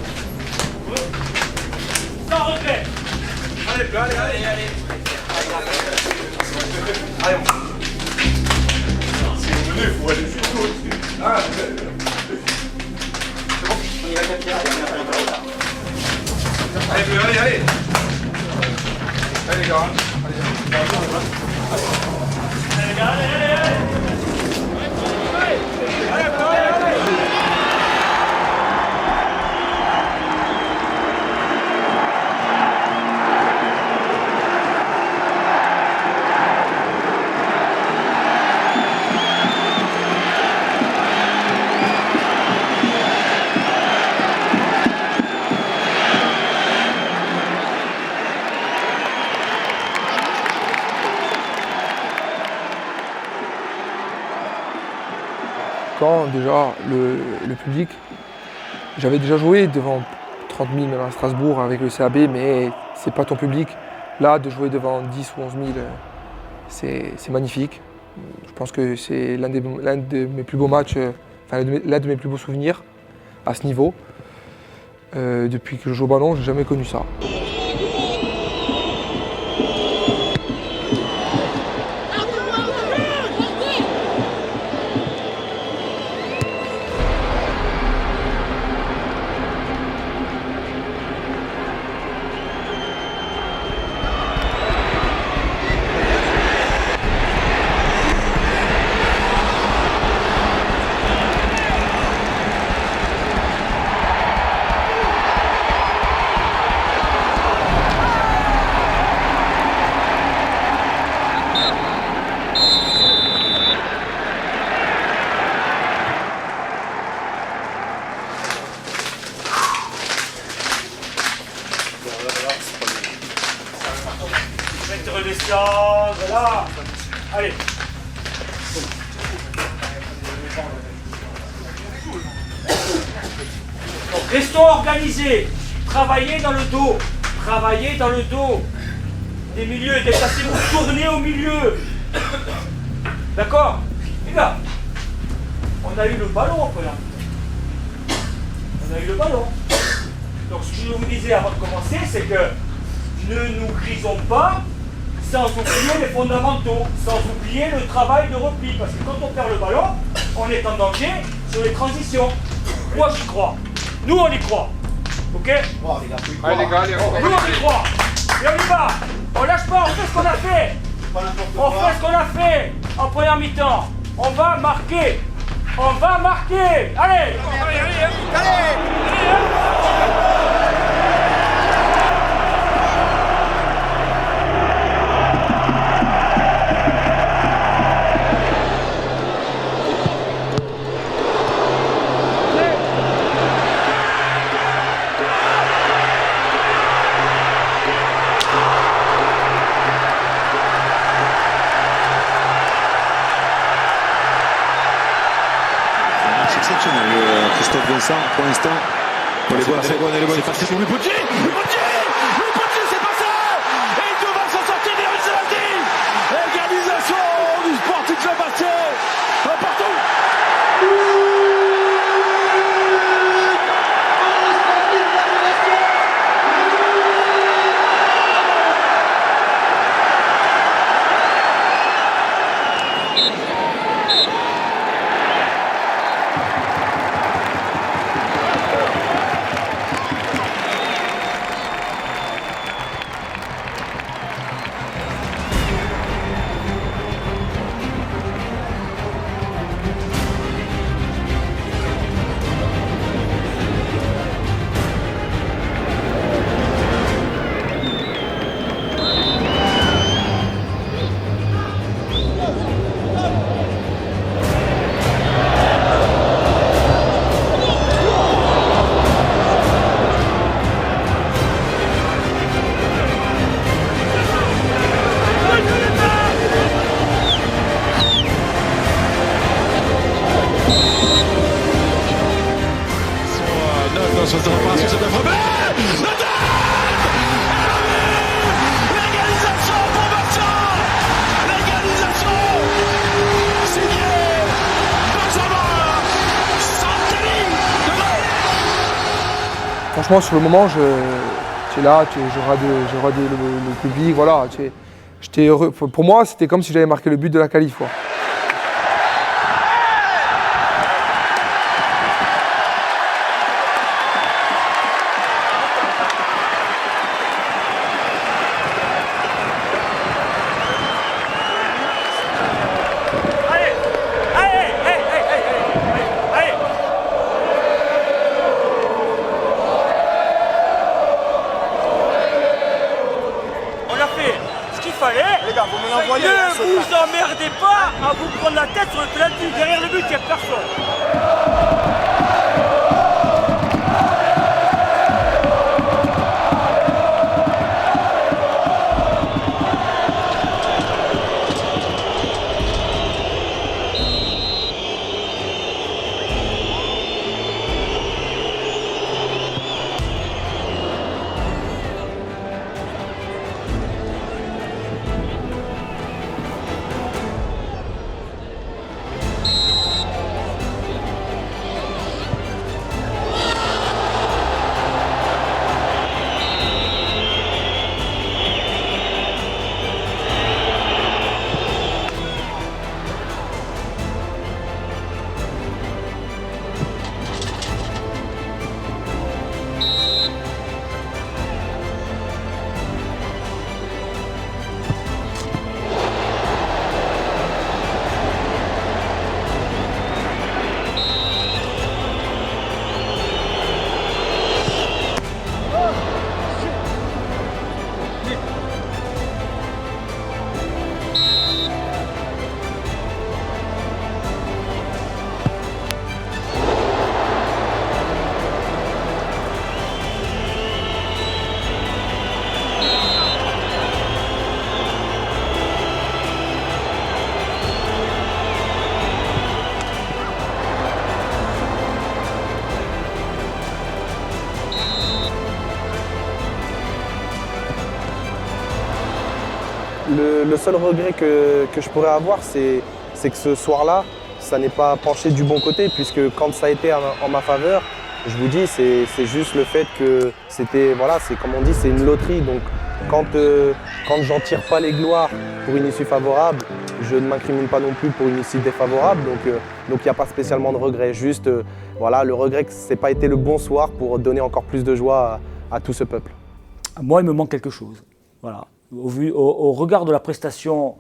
[SPEAKER 1] Sans regret. Allez. Allez,
[SPEAKER 6] Si vous venez, il faut aller jusqu'au bout. C'est bon, on y va 4 Allez. Allez les gars.
[SPEAKER 5] Quand déjà le public, j'avais déjà joué devant 30 000 même à Strasbourg avec le CAB, mais c'est pas ton public. Là, de jouer devant 10 ou 11 000, c'est magnifique. Je pense que c'est l'un de mes plus beaux matchs, l'un de mes plus beaux souvenirs à ce niveau. Depuis que je joue au ballon, j'ai jamais connu ça.
[SPEAKER 1] Redescendre, là. Allez. Donc, restons organisés. Travaillez dans le dos. Des milieux, déplacez-vous, tournez au milieu. D'accord? Les gars, on a eu le ballon après là. Donc ce que je vous disais avant de commencer, c'est que ne nous grisons pas sans oublier les fondamentaux, sans oublier le travail de repli. Parce que quand on perd le ballon, on est en danger sur les transitions. Moi j'y crois. Nous on y croit. Ok?
[SPEAKER 6] Allez les gars,
[SPEAKER 1] nous on y croit. Et on y va. On lâche pas, on fait ce qu'on a fait. En première mi-temps. On va marquer. Allez.
[SPEAKER 17] Christophe Vincent, pour l'instant, pour les bonnes, c'est passé pour le Potier, c'est passé, et il devra s'en sortir des Rizaldi. Égalisation du Sporting Saint-Bastien, partout.
[SPEAKER 5] franchement, sur le moment, tu es là, je regarde le public, voilà. J'étais heureux. Pour moi, c'était comme si j'avais marqué le but de la qualif, quoi.
[SPEAKER 1] Ne vous emmerdez pas à vous prendre la tête sur le penalty. Derrière le but, il n'y a personne.
[SPEAKER 8] Le seul regret que je pourrais avoir, c'est que ce soir-là, ça n'est pas penché du bon côté, puisque quand ça a été en ma faveur, je vous dis, c'est juste le fait que c'était, voilà, c'est comme on dit, c'est une loterie. Donc quand j'en tire pas les gloires pour une issue favorable, je ne m'incrimine pas non plus pour une issue défavorable. Donc il n'y a pas spécialement de regret. Juste, voilà, le regret que ce n'ait pas été le bon soir pour donner encore plus de joie à tout ce peuple.
[SPEAKER 1] Moi, il me manque quelque chose. Voilà. Au regard de la prestation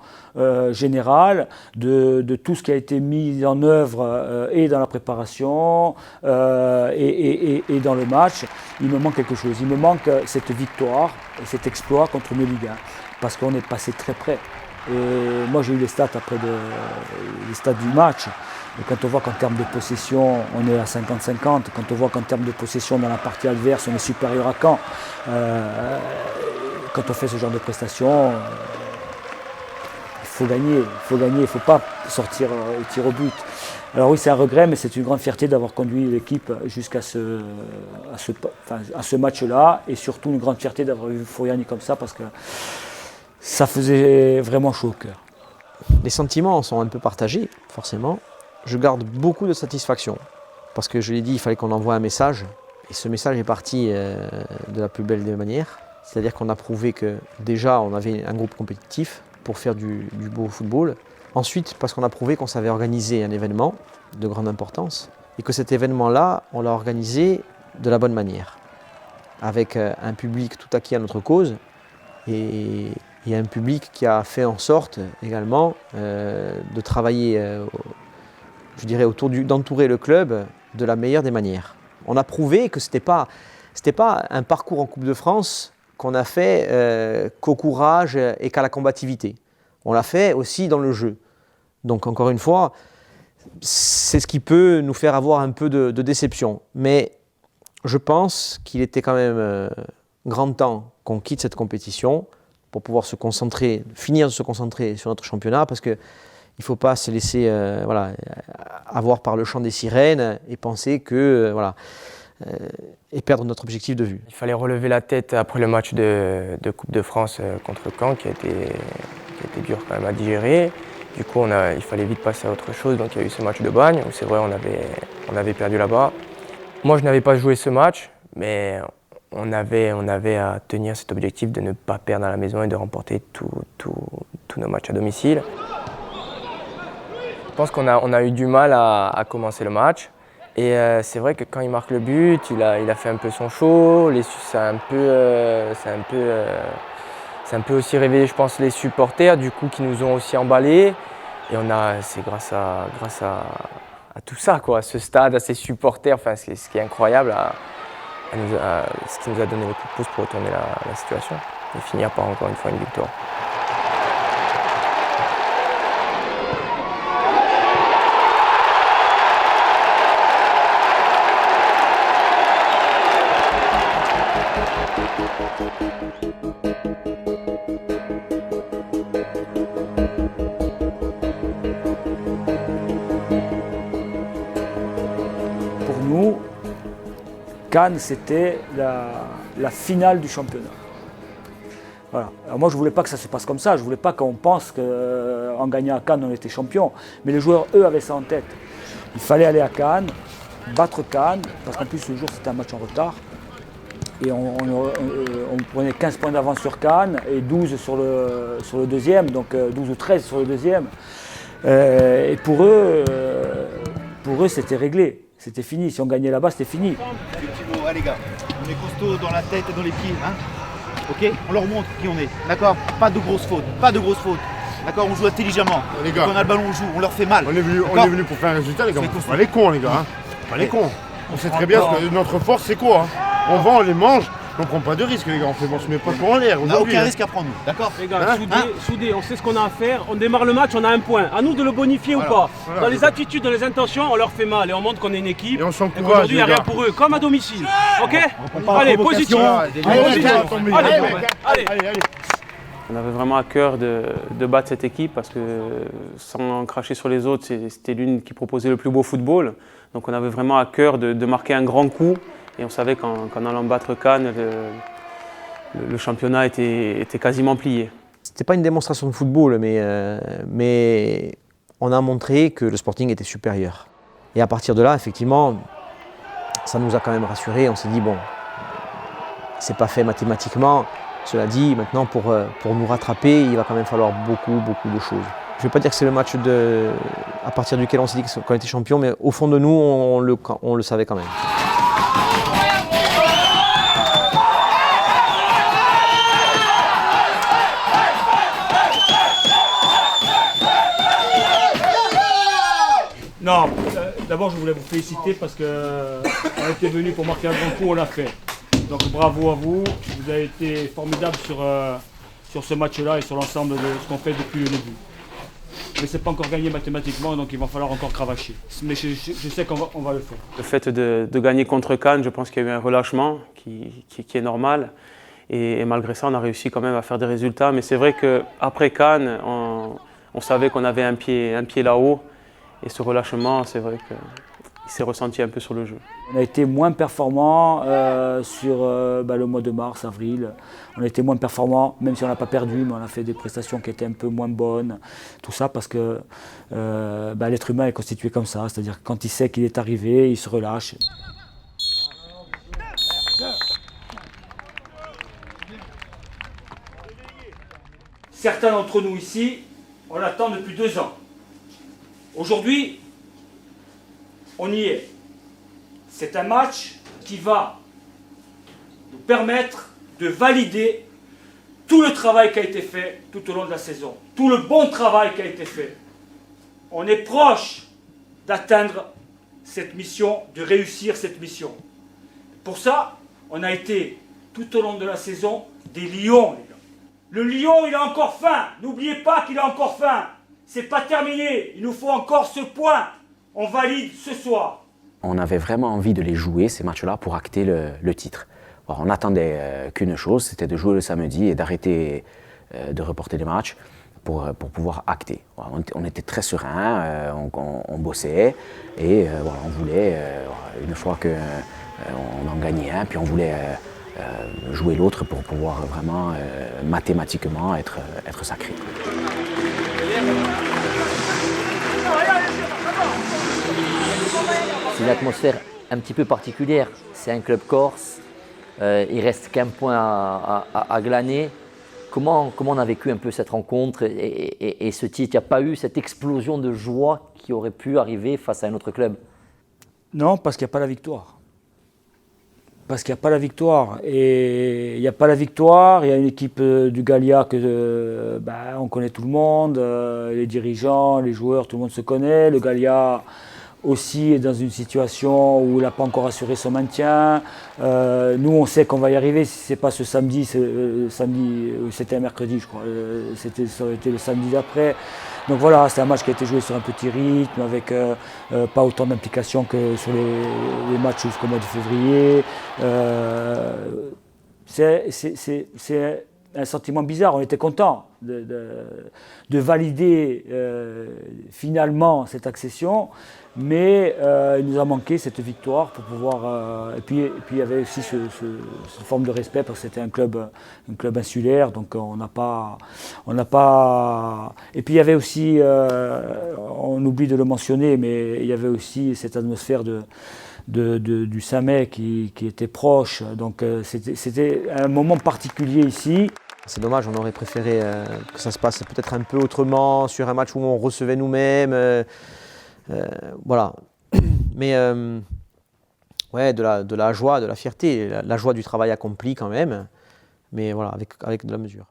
[SPEAKER 1] générale, de tout ce qui a été mis en œuvre et dans la préparation et dans le match, il me manque quelque chose. Il me manque cette victoire et cet exploit contre Melilla, parce qu'on est passé très près. Et moi j'ai eu les stats après les stats du match. Et quand on voit qu'en termes de possession, on est à 50-50, quand on voit qu'en termes de possession dans la partie adverse, on est supérieur à Caen, quand on fait ce genre de prestations, il faut gagner, il ne faut pas sortir au tir au but. Alors oui, c'est un regret, mais c'est une grande fierté d'avoir conduit l'équipe jusqu'à ce match-là, et surtout une grande fierté d'avoir vu Furiani comme ça, parce que ça faisait vraiment chaud au cœur.
[SPEAKER 2] Les sentiments sont un peu partagés, forcément. Je garde beaucoup de satisfaction, parce que je l'ai dit, il fallait qu'on envoie un message, et ce message est parti de la plus belle des manières. C'est-à-dire qu'on a prouvé que déjà on avait un groupe compétitif pour faire du beau football. Ensuite, parce qu'on a prouvé qu'on savait organiser un événement de grande importance, et que cet événement-là, on l'a organisé de la bonne manière, avec un public tout acquis à notre cause, et un public qui a fait en sorte également de travailler, je dirais, d'entourer le club de la meilleure des manières. On a prouvé que c'était pas un parcours en Coupe de France qu'on a fait qu'au courage et qu'à la combativité. On l'a fait aussi dans le jeu. Donc encore une fois, c'est ce qui peut nous faire avoir un peu de déception. Mais je pense qu'il était quand même grand temps qu'on quitte cette compétition pour pouvoir finir de se concentrer sur notre championnat, parce qu'il ne faut pas se laisser avoir par le chant des sirènes et penser que et perdre notre objectif de vue.
[SPEAKER 18] Il fallait relever la tête après le match de Coupe de France contre Caen, qui a été dur quand même à digérer. Du coup, il fallait vite passer à autre chose. Donc il y a eu ce match de Bagne, où c'est vrai on avait perdu là-bas. Moi, je n'avais pas joué ce match, mais on avait à tenir cet objectif de ne pas perdre à la maison et de remporter tous nos matchs à domicile. Je pense qu'on a eu du mal à commencer le match. Et c'est vrai que quand il marque le but, il a fait un peu son show. Ça a un peu aussi réveillé, je pense, les supporters, du coup, qui nous ont aussi emballés. Et c'est grâce à tout ça, quoi, à ce stade, à ces supporters, enfin, ce qui est incroyable, ce qui nous a donné le coup de pouce pour retourner la situation et finir par encore une fois une victoire.
[SPEAKER 1] Pour nous, Cannes, c'était la finale du championnat. Voilà. Alors moi, je ne voulais pas que ça se passe comme ça. Je ne voulais pas qu'on pense qu'en gagnant à Cannes, on était champion. Mais les joueurs, eux, avaient ça en tête. Il fallait aller à Cannes, battre Cannes, parce qu'en plus, ce jour, c'était un match en retard. Et on prenait 15 points d'avance sur Cannes et 12 sur le deuxième, donc 12 ou 13 sur le deuxième. Et pour eux, c'était réglé. C'était fini. Si on gagnait là-bas, c'était fini.
[SPEAKER 6] Allez les gars, on est costaud dans la tête et dans les pieds. Hein, ok, on leur montre qui on est. D'accord, pas de grosses fautes. Pas de grosses fautes. D'accord, on joue intelligemment.
[SPEAKER 10] Les gars,
[SPEAKER 6] quand on a le ballon, on joue. On leur fait mal.
[SPEAKER 10] On est venu pour faire un résultat, les gars. Pas les cons, les gars. Hein. Pas les cons. On sait très bien que notre force, c'est quoi. Hein. On vend, on les mange. On prend pas de risques, les gars. On se met pas trop en l'air.
[SPEAKER 6] On n'a aucun risque à prendre, nous. D'accord.
[SPEAKER 4] Les gars, soudés, on sait ce qu'on a à faire. On démarre le match, on a un point. À nous de le bonifier ou pas. Dans les attitudes, dans les intentions, on leur fait mal et on montre qu'on est une équipe.
[SPEAKER 10] Et on s'encourage.
[SPEAKER 4] Aujourd'hui, il n'y a rien pour eux, comme à domicile. Ok. Allez, positif. Allez.
[SPEAKER 15] On avait vraiment à cœur de battre cette équipe parce que sans cracher sur les autres, c'était l'une qui proposait le plus beau football. Donc on avait vraiment à cœur de marquer un grand coup et on savait qu'en allant battre Cannes, le championnat était quasiment plié.
[SPEAKER 2] C'était pas une démonstration de football, mais on a montré que le Sporting était supérieur. Et à partir de là, effectivement, ça nous a quand même rassurés. On s'est dit, bon, c'est pas fait mathématiquement. Cela dit, maintenant, pour nous rattraper, il va quand même falloir beaucoup de choses. Je ne vais pas dire que c'est le match à partir duquel on s'est dit qu'on était champion, mais au fond de nous, on le savait quand même.
[SPEAKER 1] Non, d'abord, je voulais vous féliciter parce qu'on était venu pour marquer un grand coup, on l'a fait. Donc bravo à vous, vous avez été formidable sur ce match-là et sur l'ensemble de ce qu'on fait depuis le début. Mais c'est pas encore gagné mathématiquement, donc il va falloir encore cravacher. Mais je sais qu'on va le faire.
[SPEAKER 15] Le fait de gagner contre Cannes, je pense qu'il y a eu un relâchement qui est normal. Et malgré ça, on a réussi quand même à faire des résultats. Mais c'est vrai qu'après Cannes, on savait qu'on avait un pied là-haut. Et ce relâchement, c'est vrai qu'il s'est ressenti un peu sur le jeu.
[SPEAKER 1] On a été moins performants sur le mois de mars, avril. On a été moins performants, même si on n'a pas perdu, mais on a fait des prestations qui étaient un peu moins bonnes. Tout ça parce que l'être humain est constitué comme ça, c'est-à-dire que quand il sait qu'il est arrivé, il se relâche. Certains d'entre nous ici, on l'attend depuis 2 ans. Aujourd'hui, on y est. C'est un match qui va nous permettre de valider tout le travail qui a été fait tout au long de la saison, tout le bon travail qui a été fait. On est proche d'atteindre cette mission, de réussir cette mission. Pour ça, on a été tout au long de la saison des lions, les gars. Le lion, il a encore faim. N'oubliez pas qu'il a encore faim. C'est pas terminé. Il nous faut encore ce point. On valide ce soir.
[SPEAKER 3] On avait vraiment envie de les jouer, ces matchs-là, pour acter le titre. Alors, on n'attendait qu'une chose, c'était de jouer le samedi et d'arrêter de reporter les matchs pour pouvoir acter. On était très sereins, on bossait et on voulait, une fois qu'on en gagnait un, puis on voulait jouer l'autre pour pouvoir vraiment mathématiquement être sacré.
[SPEAKER 11] C'est une atmosphère un petit peu particulière. C'est un club corse. Il reste qu'un point à glaner. Comment on a vécu un peu cette rencontre et ce titre? Il n'y a pas eu cette explosion de joie qui aurait pu arriver face à un autre club?
[SPEAKER 1] Non, parce qu'il n'y a pas la victoire. Parce qu'il n'y a pas la victoire. Et il n'y a pas la victoire, il y a une équipe du Gallia que on connaît tout le monde, les dirigeants, les joueurs, tout le monde se connaît. Le Gallia aussi est dans une situation où il n'a pas encore assuré son maintien. Nous, on sait qu'on va y arriver. Si ce n'est pas ce samedi, c'était un mercredi, je crois. Ça aurait été le samedi d'après. Donc voilà, c'est un match qui a été joué sur un petit rythme, avec pas autant d'implication que sur les matchs jusqu'au mois de février. C'est un sentiment bizarre. On était content de valider finalement cette accession, mais il nous a manqué cette victoire pour pouvoir. Et puis il y avait aussi cette forme de respect parce que c'était un club insulaire, donc on n'a pas. Et puis il y avait aussi, on oublie de le mentionner, mais il y avait aussi cette atmosphère du Samet qui était proche. Donc c'était un moment particulier ici.
[SPEAKER 2] C'est dommage, on aurait préféré que ça se passe peut-être un peu autrement, sur un match où on recevait nous-mêmes. Voilà. Mais ouais, de la joie, de la fierté, la joie du travail accompli quand même, mais voilà, avec de la mesure.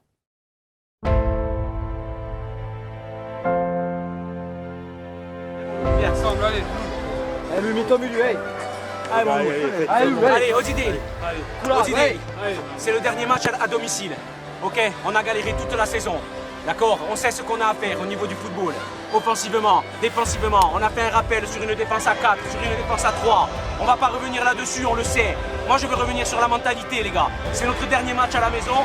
[SPEAKER 4] Viens, ensemble, allez.
[SPEAKER 6] Allez, mets-toi au milieu, hey.
[SPEAKER 4] Allez, Odidé. Odidé, c'est le dernier match à domicile. Ok, on a galéré toute la saison. D'accord, on sait ce qu'on a à faire au niveau du football. Offensivement, défensivement, on a fait un rappel sur une défense à 4, sur une défense à 3. On va pas revenir là-dessus, on le sait. Moi, je veux revenir sur la mentalité, les gars. C'est notre dernier match à la maison.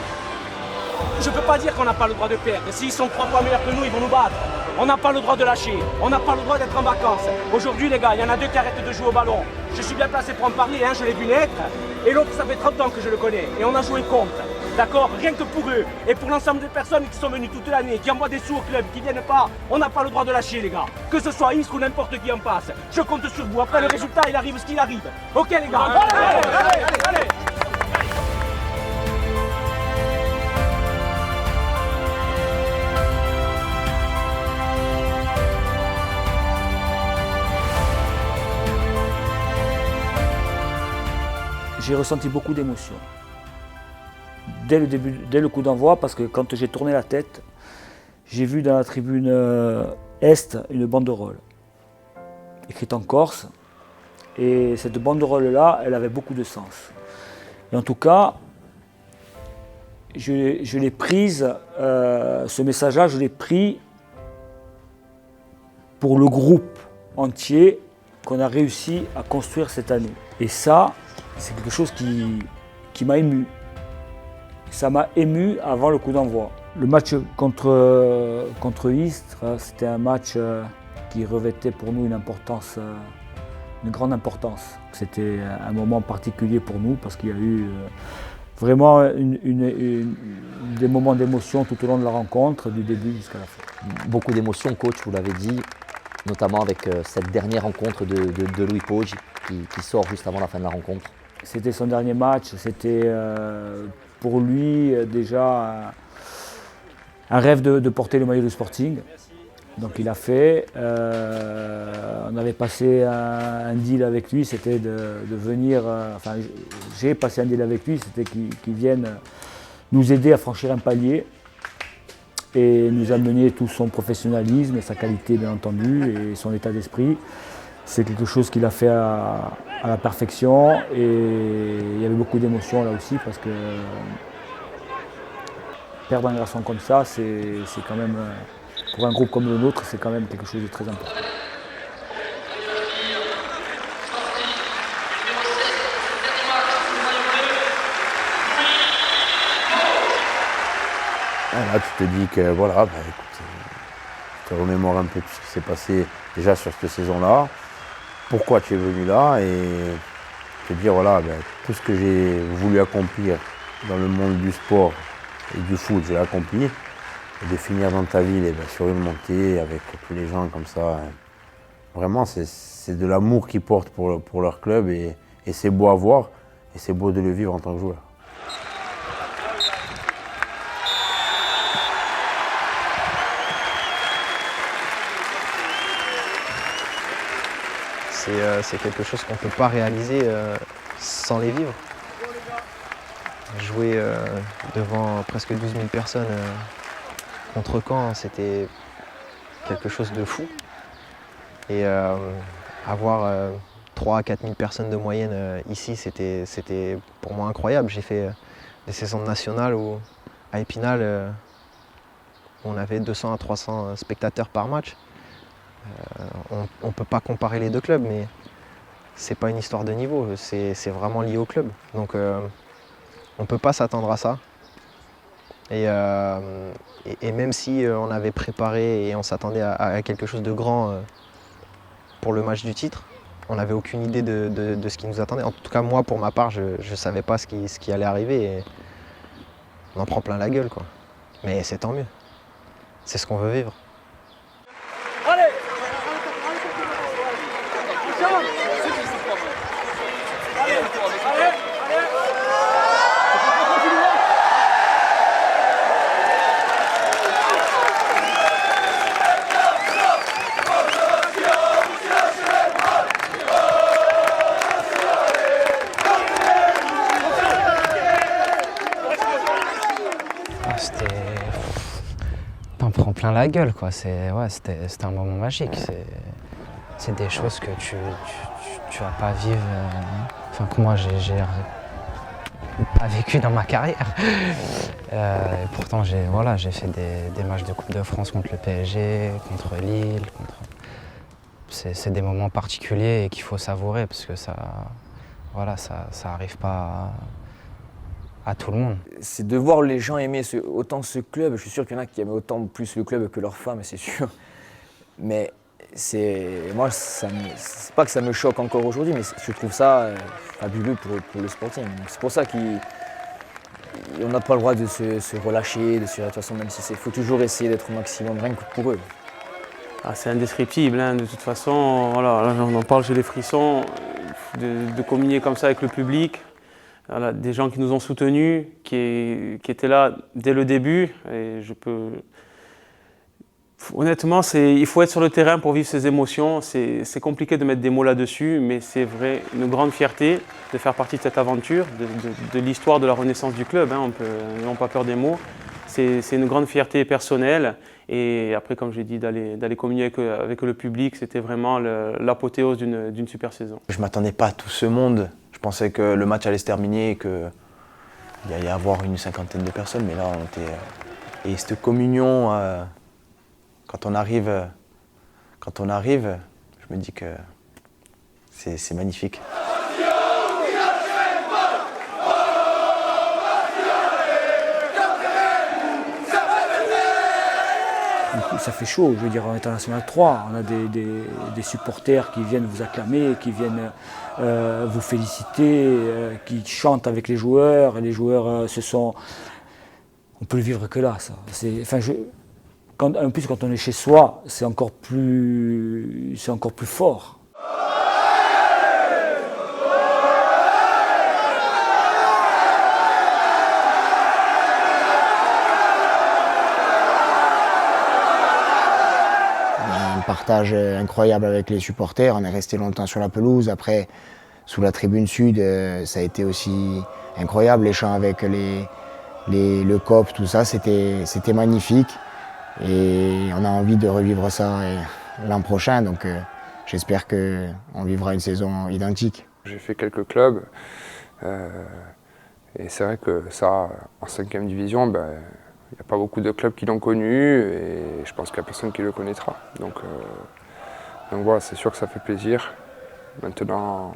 [SPEAKER 4] Je peux pas dire qu'on n'a pas le droit de perdre. S'ils sont 3 fois meilleurs que nous, ils vont nous battre. On n'a pas le droit de lâcher. On n'a pas le droit d'être en vacances. Aujourd'hui, les gars, il y en a 2 qui arrêtent de jouer au ballon. Je suis bien placé pour en parler, hein, je l'ai vu naître. Et l'autre, ça fait 30 ans que je le connais. Et on a joué contre. D'accord, rien que pour eux et pour l'ensemble des personnes qui sont venues toute l'année, qui envoient des sous au club, qui viennent pas, on n'a pas le droit de lâcher, les gars. Que ce soit Istres ou n'importe qui en passe. Je compte sur vous. Après le résultat, il arrive ce qu'il arrive. Ok, les gars. Allez.
[SPEAKER 1] J'ai ressenti beaucoup d'émotions. Dès le coup d'envoi, parce que quand j'ai tourné la tête, j'ai vu dans la tribune Est une banderole écrite en corse. Et cette banderole-là, elle avait beaucoup de sens. Et en tout cas, je l'ai prise, ce message-là, je l'ai pris pour le groupe entier qu'on a réussi à construire cette année. Et ça, c'est quelque chose qui m'a ému. Ça m'a ému avant le coup d'envoi. Le match contre Istres, c'était un match qui revêtait pour nous une grande importance. C'était un moment particulier pour nous parce qu'il y a eu vraiment des moments d'émotion tout au long de la rencontre, du début jusqu'à la fin.
[SPEAKER 11] Beaucoup d'émotions, coach, vous l'avez dit, notamment avec cette dernière rencontre de Louis Poggi qui sort juste avant la fin de la rencontre.
[SPEAKER 1] C'était son dernier match, c'était pour lui déjà un rêve de porter le maillot du Sporting. Donc il a fait, on avait passé un deal avec lui, c'était de venir, j'ai passé un deal avec lui, c'était qu'il vienne nous aider à franchir un palier et nous amener tout son professionnalisme, sa qualité bien entendu et son état d'esprit. C'est quelque chose qu'il a fait à la perfection et il y avait beaucoup d'émotions là aussi parce que perdre un garçon comme ça, c'est quand même, pour un groupe comme le nôtre, c'est quand même quelque chose de très important.
[SPEAKER 13] Là, tu te dis que voilà, écoute, tu te remémores un peu tout ce qui s'est passé déjà sur cette saison-là. Pourquoi tu es venu là et te dire voilà, tout ce que j'ai voulu accomplir dans le monde du sport et du foot, je l'ai accompli. Et de finir dans ta ville sur une montée avec tous les gens comme ça, vraiment c'est de l'amour qu'ils portent pour leur club et c'est beau à voir. et c'est beau de le vivre en tant que joueur.
[SPEAKER 7] C'est quelque chose qu'on ne peut pas réaliser sans les vivre. Jouer devant presque 12 000 personnes contre Caen, c'était quelque chose de fou. Et avoir 3 à 4 000 personnes de moyenne ici, c'était pour moi incroyable. J'ai fait des saisons nationales à Épinal où on avait 200 à 300 spectateurs par match. On ne peut pas comparer les deux clubs, mais c'est pas une histoire de niveau, c'est vraiment lié au club. Donc on ne peut pas s'attendre à ça. Et même si on avait préparé et on s'attendait à quelque chose de grand pour le match du titre, on n'avait aucune idée de ce qui nous attendait. En tout cas, moi, pour ma part, je ne savais pas ce qui allait arriver. Et on en prend plein la gueule, quoi. Mais c'est tant mieux. C'est ce qu'on veut vivre.
[SPEAKER 9] T'en prends plein la gueule, quoi. C'était un moment magique. C'est des choses que tu vas pas vivre, enfin que moi j'ai pas vécu dans ma carrière. Et pourtant j'ai fait des matchs de Coupe de France contre le PSG, contre Lille. C'est des moments particuliers et qu'il faut savourer parce que ça arrive pas à tout le monde.
[SPEAKER 16] C'est de voir les gens aimer autant ce club. Je suis sûr qu'il y en a qui aiment autant plus le club que leurs femmes, c'est sûr. Mais moi, c'est pas que ça me choque encore aujourd'hui, mais je trouve ça fabuleux pour le Sporting. C'est pour ça qu'on n'a pas le droit de se relâcher, de toute façon, même si il faut toujours essayer d'être au maximum, rien que pour eux.
[SPEAKER 15] C'est indescriptible, hein. De toute façon, voilà, là on en parle, j'ai les frissons, de communier comme ça avec le public. Voilà, des gens qui nous ont soutenus, qui étaient là dès le début. Et honnêtement, il faut être sur le terrain pour vivre ces émotions. C'est compliqué de mettre des mots là-dessus, mais c'est vrai, une grande fierté de faire partie de cette aventure, de l'histoire de la renaissance du club. Hein, n'ayons pas peur des mots. C'est une grande fierté personnelle. Et après, comme j'ai dit, d'aller communier avec le public, c'était vraiment l'apothéose d'une super saison.
[SPEAKER 14] Je ne m'attendais pas à tout ce monde. Je pensais que le match allait se terminer et qu'il allait y avoir une cinquantaine de personnes, mais là on était. Et cette communion, quand on arrive, je me dis que c'est magnifique.
[SPEAKER 1] Ça fait chaud, je veux dire, en International 3, on a des supporters qui viennent vous acclamer, qui viennent vous féliciter, qui chantent avec les joueurs, et les joueurs on peut le vivre que là, ça. En plus, quand on est chez soi, c'est encore plus fort.
[SPEAKER 12] Partage incroyable avec les supporters, on est resté longtemps sur la pelouse, après sous la tribune sud ça a été aussi incroyable, les chants avec le COP, tout ça, c'était magnifique et on a envie de revivre ça l'an prochain, donc j'espère qu'on vivra une saison identique.
[SPEAKER 5] J'ai fait quelques clubs et c'est vrai que ça, en 5e division, il n'y a pas beaucoup de clubs qui l'ont connu et je pense qu'il n'y a personne qui le connaîtra. Donc voilà, c'est sûr que ça fait plaisir. Maintenant,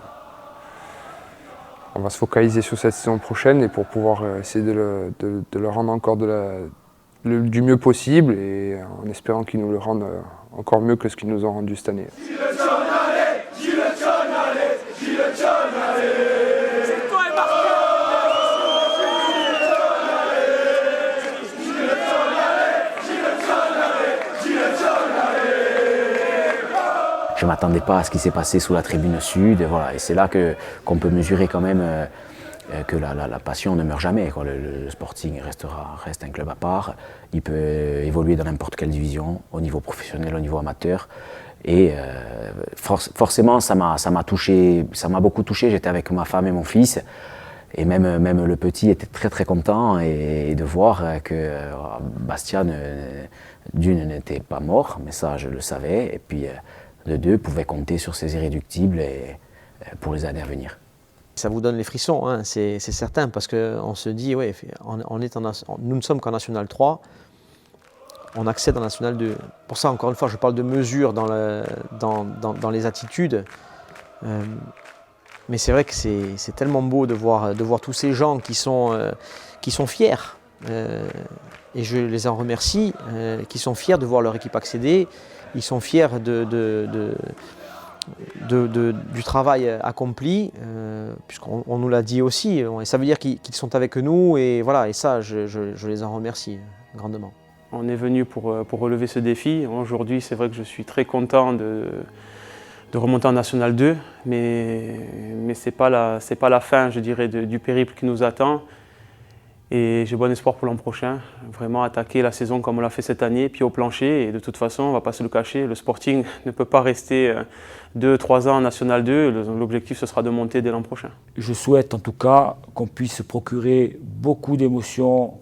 [SPEAKER 5] on va se focaliser sur cette saison prochaine et pour pouvoir essayer de le rendre encore du mieux possible et en espérant qu'ils nous le rendent encore mieux que ce qu'ils nous ont rendu cette année.
[SPEAKER 3] Je ne m'attendais pas à ce qui s'est passé sous la tribune sud, voilà. Et c'est là qu'on peut mesurer quand même que la passion ne meurt jamais, quoi. Le Sporting reste un club à part. Il peut évoluer dans n'importe quelle division, au niveau professionnel, au niveau amateur. Et forcément, ça m'a touché, ça m'a beaucoup touché. J'étais avec ma femme et mon fils. Et même le petit était très très content et de voir que Bastia, d'une, n'était pas mort, mais ça je le savais. Et puis de deux, pouvait compter sur ses irréductibles pour les années à venir.
[SPEAKER 2] Ça vous donne les frissons, hein, c'est certain, parce qu'on se dit, ouais, nous ne sommes qu'en National 3, on accède en National 2. Pour ça, encore une fois, je parle de mesures dans les attitudes. Mais c'est vrai que c'est tellement beau de voir tous ces gens qui sont fiers, et je les en remercie, qui sont fiers de voir leur équipe accéder, ils sont fiers du travail accompli, puisqu'on nous l'a dit aussi, et ça veut dire qu'ils sont avec nous, et voilà, et ça, je les en remercie grandement.
[SPEAKER 15] On est venu pour relever ce défi. Aujourd'hui, c'est vrai que je suis très content de remonter en National 2, mais ce n'est pas la fin, je dirais, du périple qui nous attend. Et j'ai bon espoir pour l'an prochain, vraiment attaquer la saison comme on l'a fait cette année, pied au plancher. Et de toute façon, on ne va pas se le cacher, le Sporting ne peut pas rester 2-3 ans en National 2. L'objectif, ce sera de monter dès l'an prochain.
[SPEAKER 1] Je souhaite en tout cas qu'on puisse se procurer beaucoup d'émotions,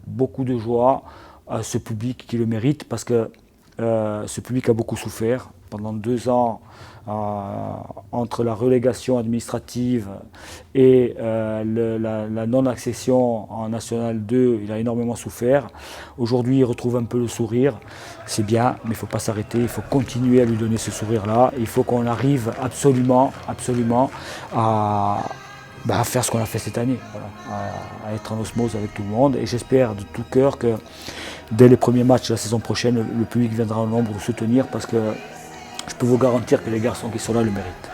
[SPEAKER 1] beaucoup de joie à ce public qui le mérite, parce que ce public a beaucoup souffert pendant 2 ans. Entre la relégation administrative et la non-accession en National 2, il a énormément souffert. Aujourd'hui, il retrouve un peu le sourire. C'est bien, mais il ne faut pas s'arrêter, il faut continuer à lui donner ce sourire-là. Il faut qu'on arrive absolument à faire ce qu'on a fait cette année, voilà, à être en osmose avec tout le monde. Et j'espère de tout cœur que dès les premiers matchs de la saison prochaine, le public viendra en nombre nous soutenir, parce que je peux vous garantir que les garçons qui sont là le méritent.